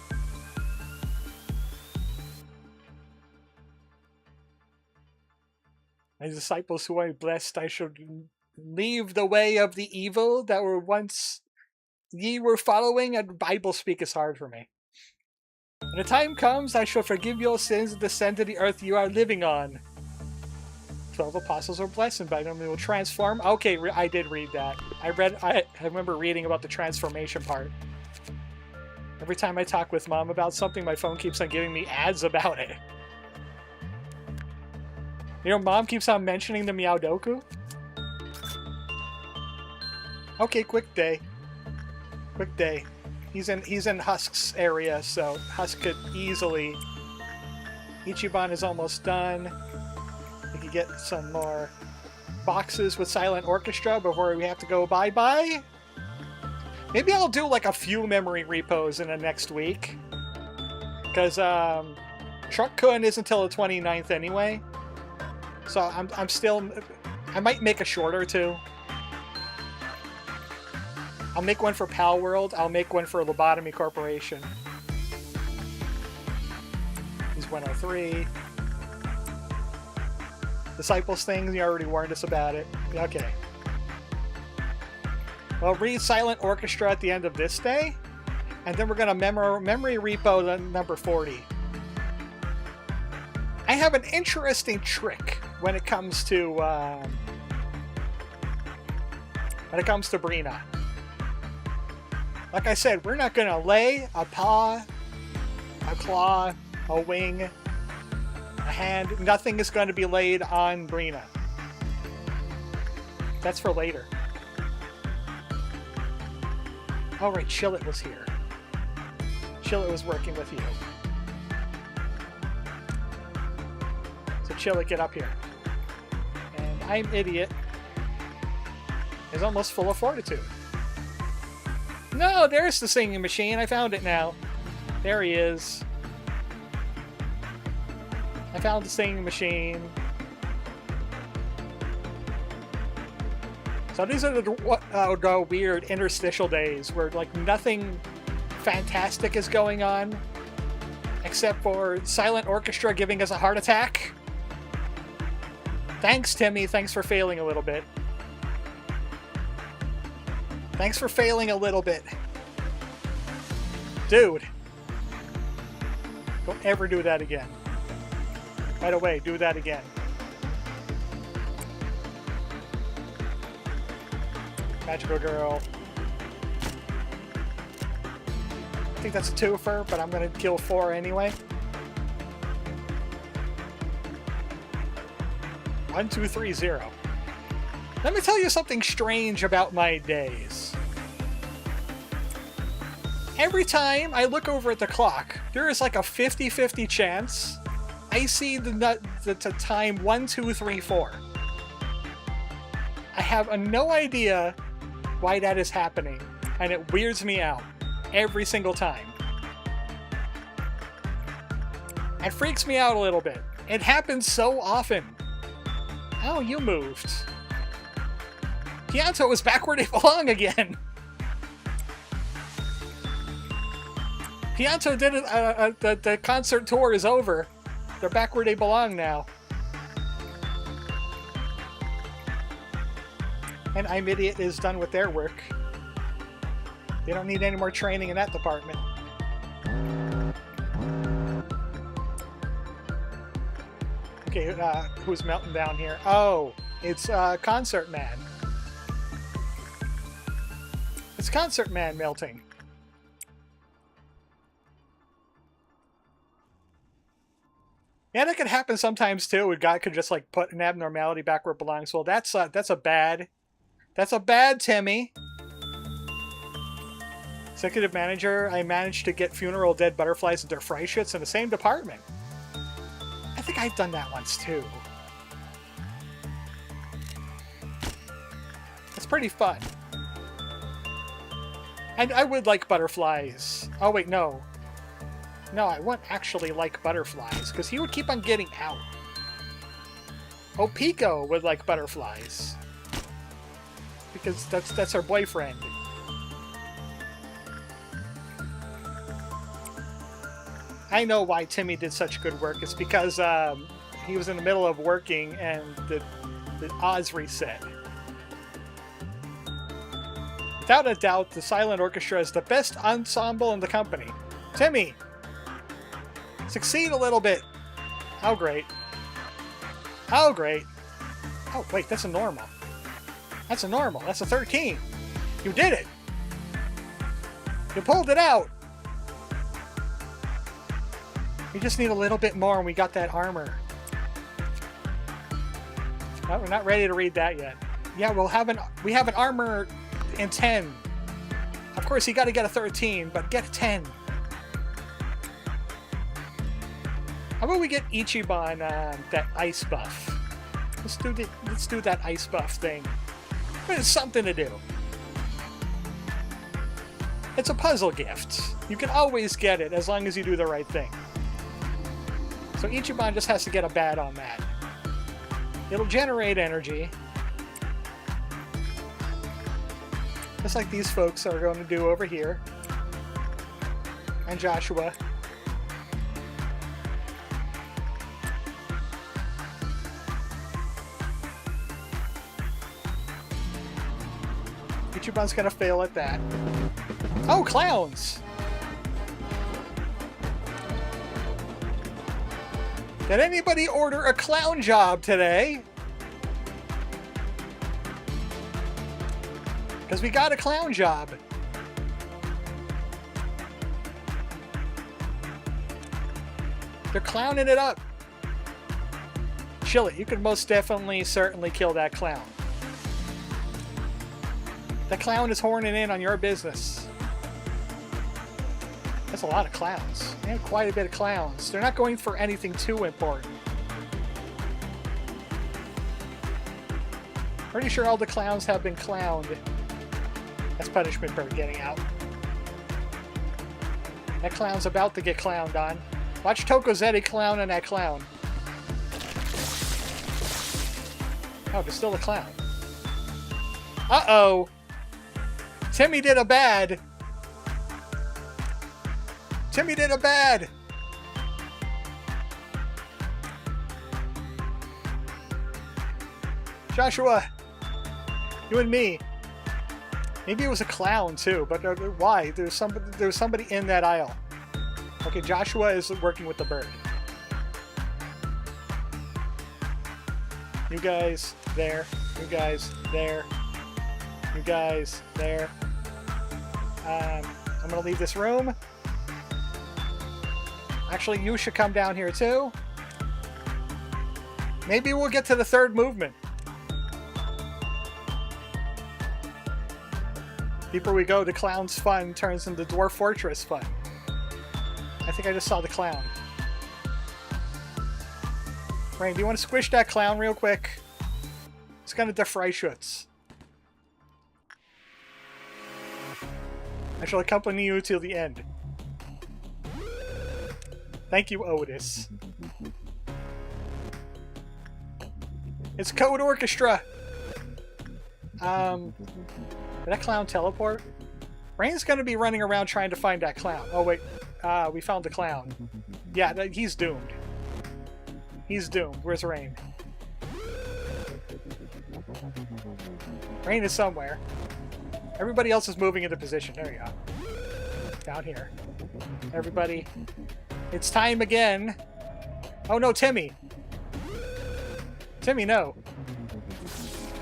My disciples who I blessed, I should leave the way of the evil that were once ye were following, and Bible speak is hard for me. When the time comes, I shall forgive your sins and descend to the earth you are living on. 12 apostles are blessed, and by them they will transform. Okay, I did read that. I remember reading about the transformation part. Every time I talk with Mom about something, my phone keeps on giving me ads about it. You know, Mom keeps on mentioning the Meowdoku. Okay, quick day. Quick day. He's in Husk's area, so Husk could easily... Ichiban is almost done. We could get some more boxes with Silent Orchestra before we have to go bye-bye. Maybe I'll do like a few memory repos in the next week. Because Truck-kun isn't until the 29th anyway. So I'm still... I might make a shorter too. I'll make one for Pal World. I'll make one for Lobotomy Corporation. He's 103. Disciples things, you already warned us about it. Okay. Well, read Silent Orchestra at the end of this day. And then we're going to memory repo the number 40. I have an interesting trick when it comes to Brina. Like I said, we're not going to lay a paw, a claw, a wing, a hand. Nothing is going to be laid on Brina. That's for later. Oh, right, Chillet was here. Chillet was working with you. So Chillet, get up here. And I'm idiot. Is almost full of fortitude. No, there's the singing machine. I found it now. There he is. I found the singing machine. So these are the weird interstitial days where like nothing fantastic is going on except for Silent Orchestra giving us a heart attack. Thanks, Timmy. Thanks for failing a little bit. Thanks for failing a little bit. Dude. Don't ever do that again. By the way, do that again. Magical Girl. I think that's a twofer, but I'm going to kill 4 anyway. 1, 2, 3, 0. Let me tell you something strange about my days. Every time I look over at the clock, there is like a 50-50 chance I see the time 1, 2, 3, 4. I have no idea why that is happening, and it weirds me out. every single time. It freaks me out a little bit. It happens so often. Oh, you moved. Pianto is back where they belong again. Pianto did it. The concert tour is over. They're back where they belong now. And I'm Idiot is done with their work. They don't need any more training in that department. Okay, who's melting down here? Oh, it's Concert Man. It's Concert Man melting. Yeah, that could happen sometimes too. A guy could just like put an abnormality back where it belongs. Well, that's a bad Timmy. Executive manager. I managed to get funeral dead butterflies and their fry shits in the same department. I think I've done that once too. It's pretty fun. And I would like butterflies. Oh wait, no. No, I wouldn't actually like butterflies, because he would keep on getting out. Oh, E.G.O would like butterflies. Because that's her boyfriend. I know why Timmy did such good work. It's because he was in the middle of working and the Oz reset. Without a doubt, the Silent Orchestra is the best ensemble in the company. Timmy! Succeed a little bit. Oh, great. Oh, great. Oh, wait, that's a normal. That's a normal. That's a 13. You did it! You pulled it out! We just need a little bit more and we got that armor. No, we're not ready to read that yet. Yeah, we have an armor in 10. Of course, you got to get a 13, but get a 10. How about we get Ichiban that ice buff? Let's do that ice buff thing. It's something to do. It's a puzzle gift. You can always get it as long as you do the right thing. So Ichiban just has to get a bat on that. It'll generate energy. Just like these folks are going to do over here. And Joshua. Ichiban's going to fail at that. Oh, clowns! Did anybody order a clown job today? Because we got a clown job. They're clowning it up. Chill it. You could most definitely, certainly kill that clown. That clown is horning in on your business. That's a lot of clowns. They have quite a bit of clowns. They're not going for anything too important. Pretty sure all the clowns have been clowned. That's punishment for getting out. That clown's about to get clowned on. Watch Tokozetti clown on that clown. Oh, there's still a clown. Uh-oh! Timmy did a bad! Timmy did a bad! Joshua! You and me. Maybe it was a clown too, but why? There's somebody in that aisle. Okay, Joshua is working with the bird. You guys there. You guys there. You guys there. I'm gonna leave this room. Actually, you should come down here too. Maybe we'll get to the third movement. Deeper we go, the clown's fun turns into Dwarf Fortress fun. I think I just saw the clown. Rain, do you want to squish that clown real quick? It's gonna defry schutz. I shall accompany you till the end. Thank you, Otis. It's Code Orchestra! Did that clown teleport? Rain's gonna be running around trying to find that clown. Oh wait, we found the clown. Yeah, he's doomed. He's doomed. Where's Rain? Rain is somewhere. Everybody else is moving into position. There you go. Down here. Everybody. It's time again. Oh no, Timmy. Timmy, no.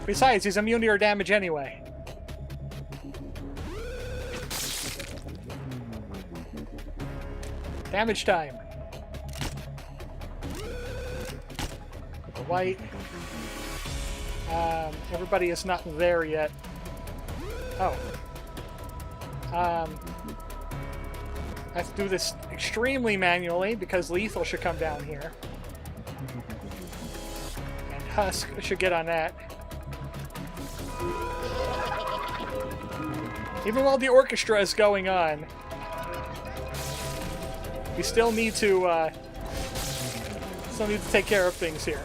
Besides, he's immune to your damage anyway. Damage time. Put the white. Everybody is not there yet. Oh. I have to do this extremely manually because Lethal should come down here. And Husk should get on that. Even while the orchestra is going on, we still need to take care of things here.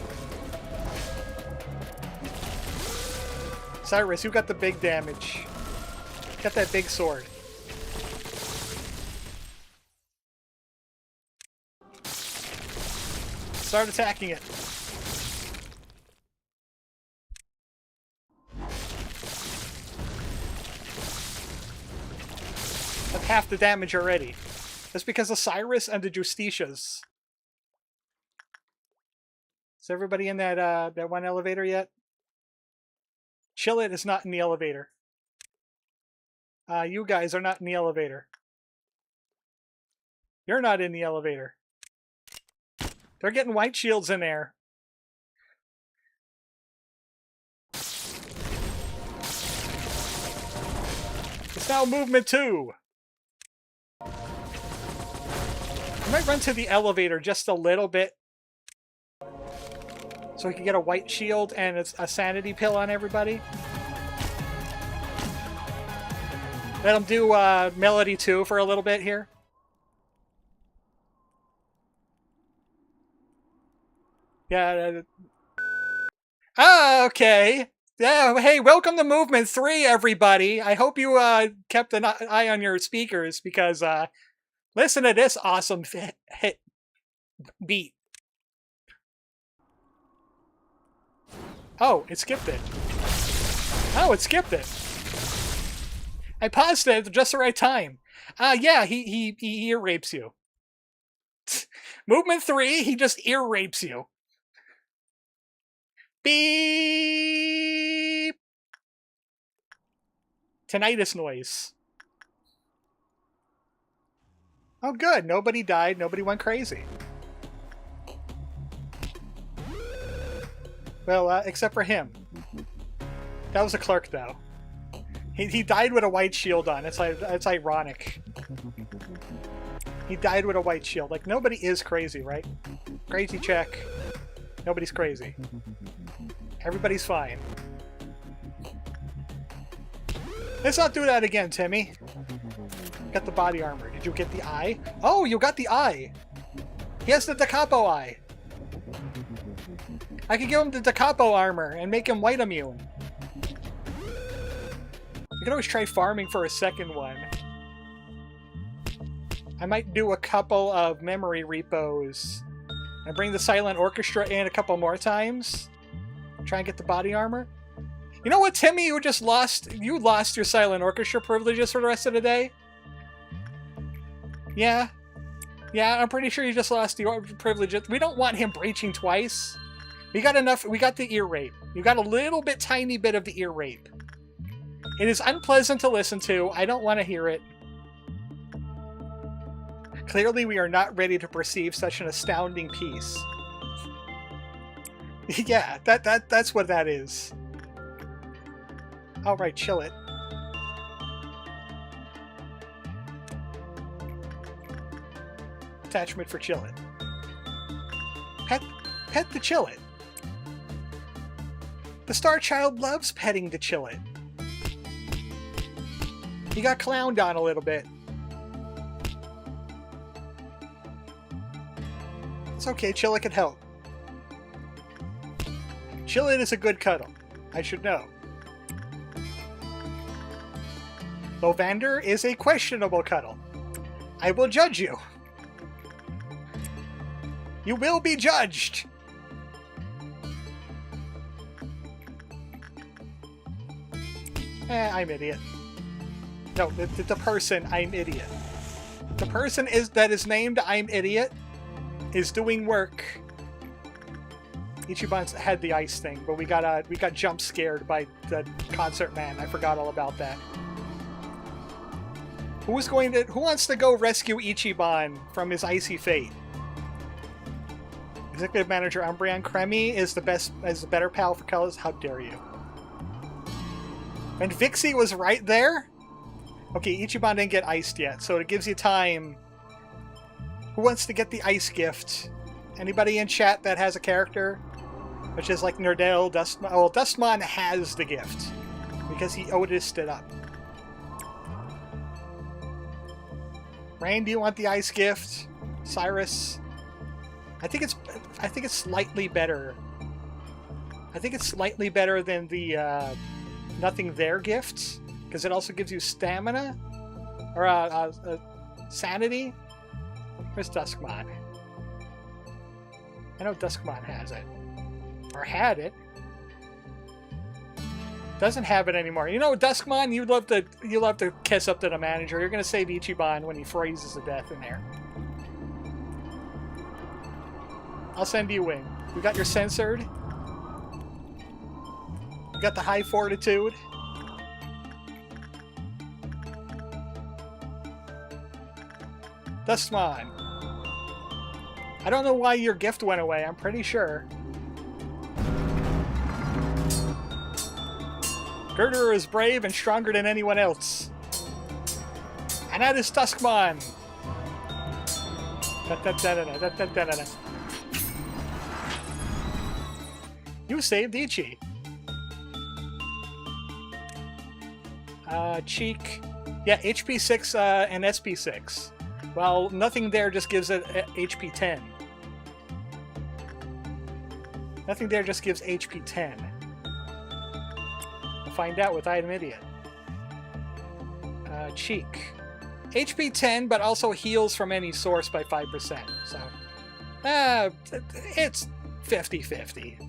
Cyrus, you got the big damage. Got that big sword. Start attacking it. That's half the damage already. That's because of Cyrus and the Justitias. Is everybody in that that one elevator yet? Chillit is not in the elevator. You guys are not in the elevator. You're not in the elevator. They're getting white shields in there. It's now movement 2. I might run to the elevator just a little bit so we can get a white shield and a sanity pill on everybody. Let them do Melody 2 for a little bit here. Yeah. Okay. Yeah, hey, welcome to Movement 3, everybody. I hope you kept an eye on your speakers because listen to this awesome hit beat. Oh, it skipped it. Oh, it skipped it. I paused it at just the right time. Yeah, he ear rapes you. Movement 3, he just ear rapes you. Beep! Tinnitus noise. Oh good, nobody died, nobody went crazy. Well, except for him. That was a clerk, though. He died with a white shield on. It's ironic. He died with a white shield. Like, nobody is crazy, right? Crazy check. Nobody's crazy. Everybody's fine. Let's not do that again, Timmy. Got the body armor. Did you get the eye? Oh, you got the eye. He has the DECAF eye. I could give him the DECAF armor and make him white immune. You can always try farming for a second one. I might do a couple of memory repos and bring the Silent Orchestra in a couple more times. Try and get the body armor. You know what, Timmy? You just lost. You lost your Silent Orchestra privileges for the rest of the day. Yeah. Yeah, I'm pretty sure you just lost the privileges. We don't want him breaching twice. We got enough. We got the ear rape. You got a little bit, tiny bit of the ear rape. It is unpleasant to listen to. I don't want to hear it. Clearly, we are not ready to perceive such an astounding piece. Yeah, that's what that is. All right, chill it. Attachment for chill it. Pet the chill it. The Star Child loves petting the chill it. He got clowned on a little bit. It's okay, Chilla can help. Chilla is a good cuddle. I should know. Lovander is a questionable cuddle. I will judge you. You will be judged. I'm idiot. No, the person, I'm idiot. The person that is named I'm idiot is doing work. Ichiban's had the ice thing, but we got jump scared by the concert man. I forgot all about that. Who wants to go rescue Ichiban from his icy fate? Executive Manager Umbreon Cremi is the better pal for colors. How dare you? And Vixie was right there? Okay, Ichiban didn't get iced yet, so it gives you time. Who wants to get the ice gift? Anybody in chat that has a character? Which is like Nerdale, Dustmon. Oh, Dustmon has the gift because he Otis'd it up. Rain, do you want the ice gift? Cyrus? I think it's slightly better. I think it's slightly better than the Nothing There gift, because it also gives you stamina or sanity. Where's Duskmon? I know Duskmon has it, or had it. Doesn't have it anymore. You know, Duskmon, you love to kiss up to the manager. You're gonna save Ichiban when he freezes to death in there. I'll send you in. You got your censored. You got the high fortitude. Duskmon. I don't know why your gift went away. I'm pretty sure. Gerderer is brave and stronger than anyone else. And that is Duskmon. You saved Ichi. Cheek. Yeah, HP 6 and SP 6. Well, Nothing There just gives it HP 10. Nothing There just gives HP 10. We'll find out with Item Idiot. Cheek. HP 10, but also heals from any source by 5%. So, it's 50-50.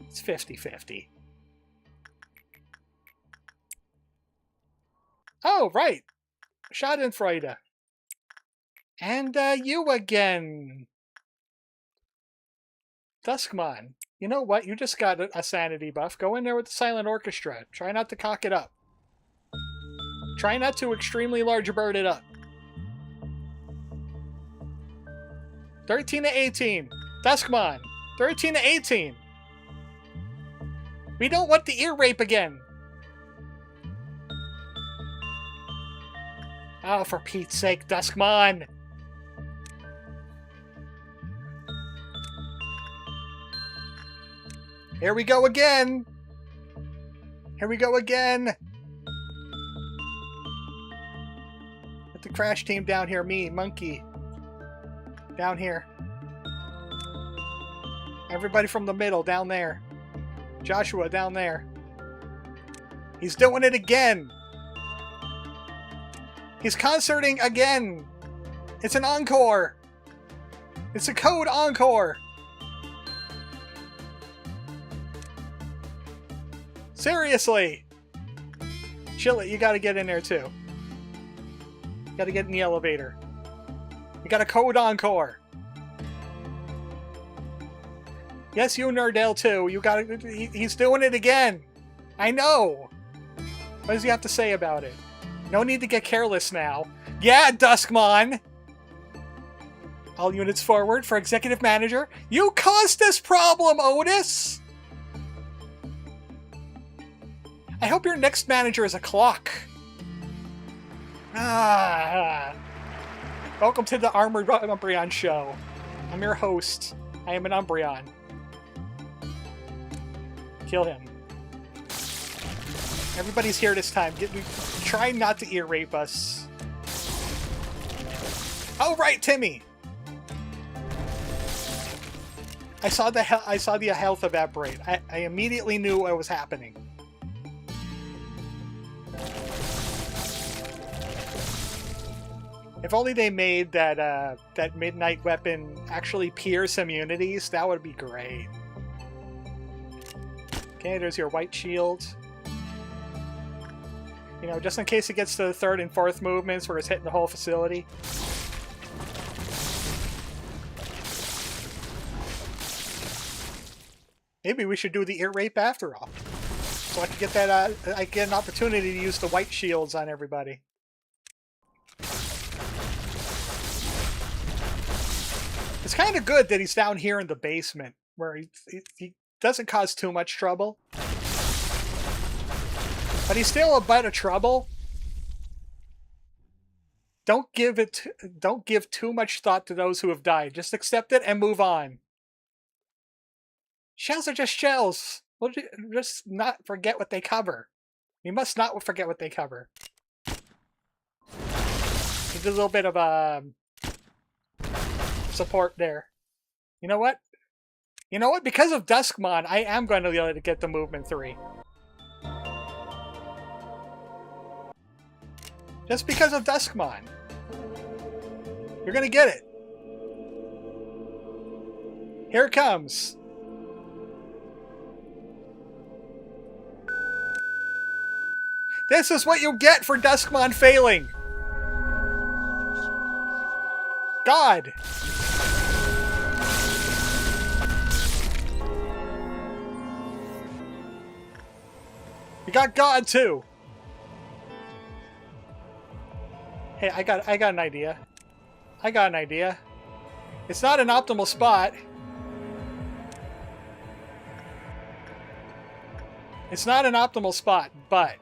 It's 50-50. Oh, right. Schadenfreude. And you again. Duskmon. You know what? You just got a sanity buff. Go in there with the Silent Orchestra. Try not to cock it up. Try not to extremely large bird it up. 13 to 18. Duskmon. 13 to 18. We don't want the ear rape again. Oh, for Pete's sake, Duskmon. Here we go again. Here we go again. Let the crash team down here. Me, Monkey. Down here. Everybody from the middle, down there. Joshua, down there. He's doing it again. He's concerting again. It's an encore. It's a code encore. Seriously. Chill it, you gotta get in there too. You gotta get in the elevator. You got a code encore. Yes, you Nerdale too. You gotta. He's doing it again. I know. What does he have to say about it? No need to get careless now. Yeah, Duskmon! All units forward for Executive Manager. You caused this problem, Otis! I hope your next manager is a clock. Welcome to the Armored Umbreon Show. I'm your host. I am an Umbreon. Kill him. Everybody's here this time. Try not to ear rape us. Oh right, Timmy. I saw the health evaporate. I immediately knew what was happening. If only they made that that midnight weapon actually pierce immunities, that would be great. Okay, there's your white shield. You know, just in case it gets to the third and fourth movements where it's hitting the whole facility. Maybe we should do the ear rape after all. So I can get that, I get an opportunity to use the white shields on everybody. It's kind of good that he's down here in the basement, where he doesn't cause too much trouble. But he's still a bit of trouble. Don't give too much thought to those who have died. Just accept it and move on. Shells are just shells. We'll just not forget what they cover. We must not forget what they cover. He did a little bit of support there. You know what? You know what? Because of Duskmon, I am going to be able to get the movement 3. Just because of Duskmon. You're going to get it. Here it comes. This is what you get for Duskmon failing. God. You got God too. Hey, I got an idea. I got an idea. It's not an optimal spot. It's not an optimal spot, but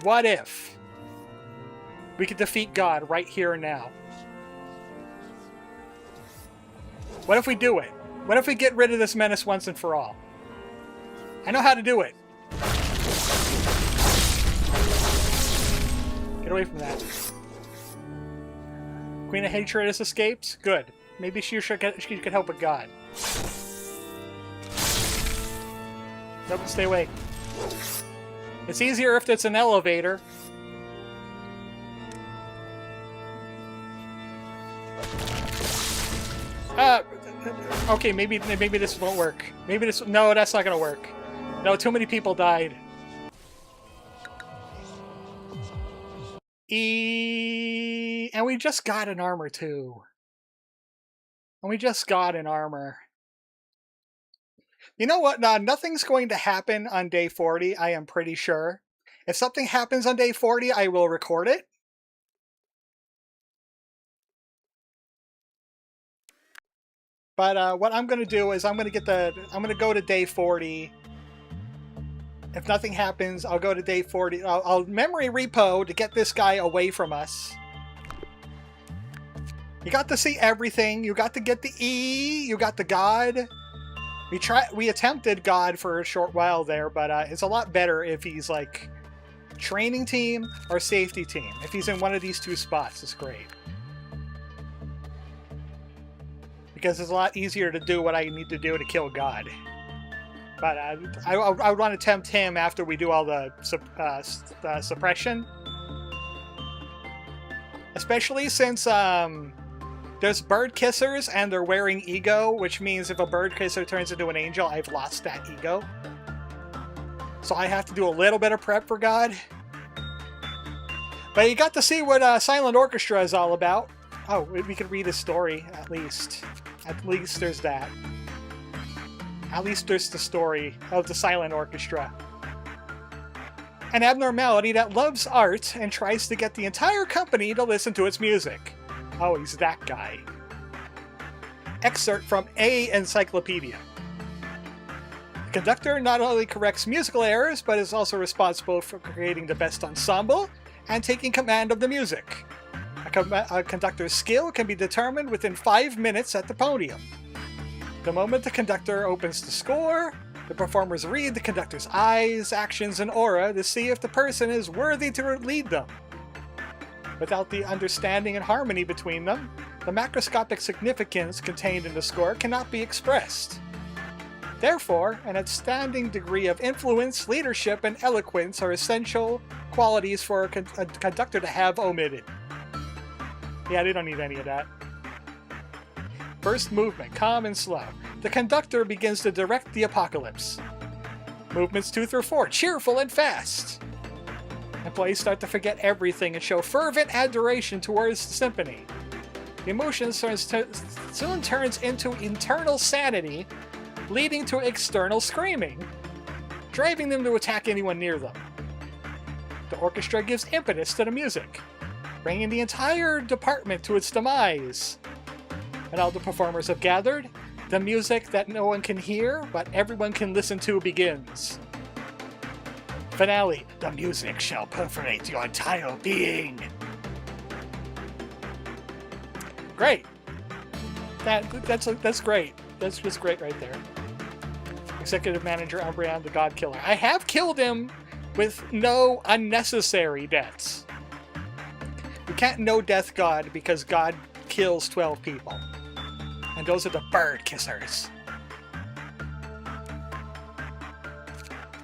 what if we could defeat God right here and now? What if we do it? What if we get rid of this menace once and for all? I know how to do it. Get away from that. Queen of Hatred has escaped? Good. Maybe she could help with God. Nope, stay away. It's easier if it's an elevator. Okay, maybe this won't work. Maybe this... No, that's not gonna work. No, too many people died. And we just got an armor too. And we just got an armor. You know what? Nothing's going to happen on day 40, I am pretty sure. If something happens on day 40, I will record it. But what I'm going to do is I'm going to go to day 40. If nothing happens, I'll go to day 40. I'll memory repo to get this guy away from us. You got to see everything. You got to get the E. You got the God. We attempted God for a short while there, but it's a lot better if he's like training team or safety team. If he's in one of these two spots, it's great. Because it's a lot easier to do what I need to do to kill God. But I would want to tempt him after we do all the suppression. Especially since there's bird kissers and they're wearing E.G.O, which means if a bird kisser turns into an angel, I've lost that E.G.O. So I have to do a little bit of prep for God. But you got to see what Silent Orchestra is all about. Oh, we could read his story, at least. At least there's that. At least there's the story of the Silent Orchestra. An abnormality that loves art and tries to get the entire company to listen to its music. Oh, he's that guy. Excerpt from A Encyclopedia. The conductor not only corrects musical errors, but is also responsible for creating the best ensemble and taking command of the music. A conductor's skill can be determined within 5 minutes at the podium. The moment the conductor opens the score, The performers read the conductor's eyes, actions, and aura to see if the person is worthy to lead them. Without the understanding and harmony between them, the macroscopic significance contained in the score cannot be expressed. Therefore, an outstanding degree of influence, leadership, and eloquence are essential qualities for a conductor to have omitted. Yeah, they don't need any of that. First movement, calm and slow. The conductor begins to direct the apocalypse. Movements 2 through 4, cheerful and fast. Employees start to forget everything and show fervent adoration towards the symphony. The emotion soon turns into internal sanity, leading to external screaming, driving them to attack anyone near them. The orchestra gives impetus to the music, bringing the entire department to its demise. When all the performers have gathered, the music that no one can hear, but everyone can listen to begins. Finale, the music shall perforate your entire being. Great. That's great. That's just great right there. Executive Manager Umbreon, the God Killer. I have killed him with no unnecessary deaths. You can't no death God because God kills 12 people. And those are the bird kissers.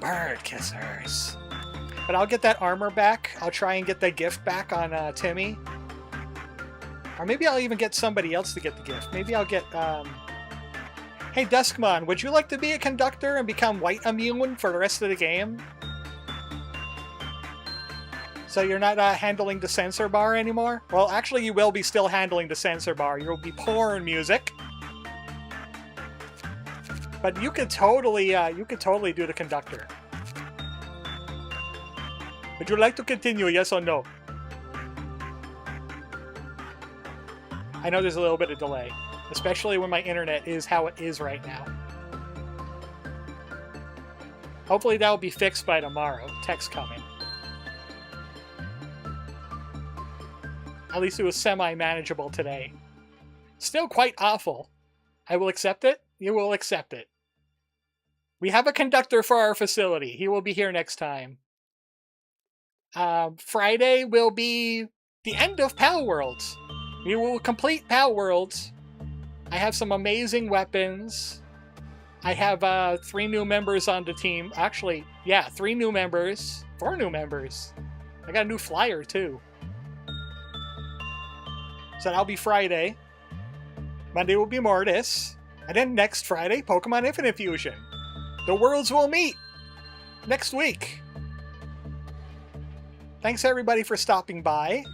Bird kissers. But I'll get that armor back. I'll try and get that gift back on Timmy. Or maybe I'll even get somebody else to get the gift. Maybe I'll get... Hey, Duskmon, would you like to be a conductor and become white immune for the rest of the game? So you're not handling the censor bar anymore? Well, actually, you will be still handling the censor bar. You'll be porn music. But you could totally do the conductor. Would you like to continue, yes or no? I know there's a little bit of delay, especially when my internet is how it is right now. Hopefully that will be fixed by tomorrow. Text coming. At least it was semi-manageable today. Still quite awful. I will accept it. You will accept it. We have a conductor for our facility. He will be here next time. Friday will be the end of Pal Worlds. We will complete Pal Worlds. I have some amazing weapons. I have 3 new members on the team. Actually, yeah, 3 new members. 4 new members. I got a new flyer, too. So that'll be Friday. Monday will be Mortis. And then next Friday, Pokemon Infinite Fusion. The worlds will meet next week. Thanks everybody for stopping by.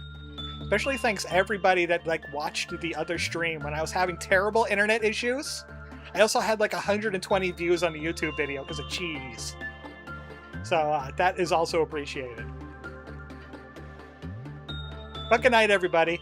Especially thanks everybody that watched the other stream when I was having terrible internet issues. I also had 120 views on the YouTube video because of cheese. So that is also appreciated. But good night, everybody.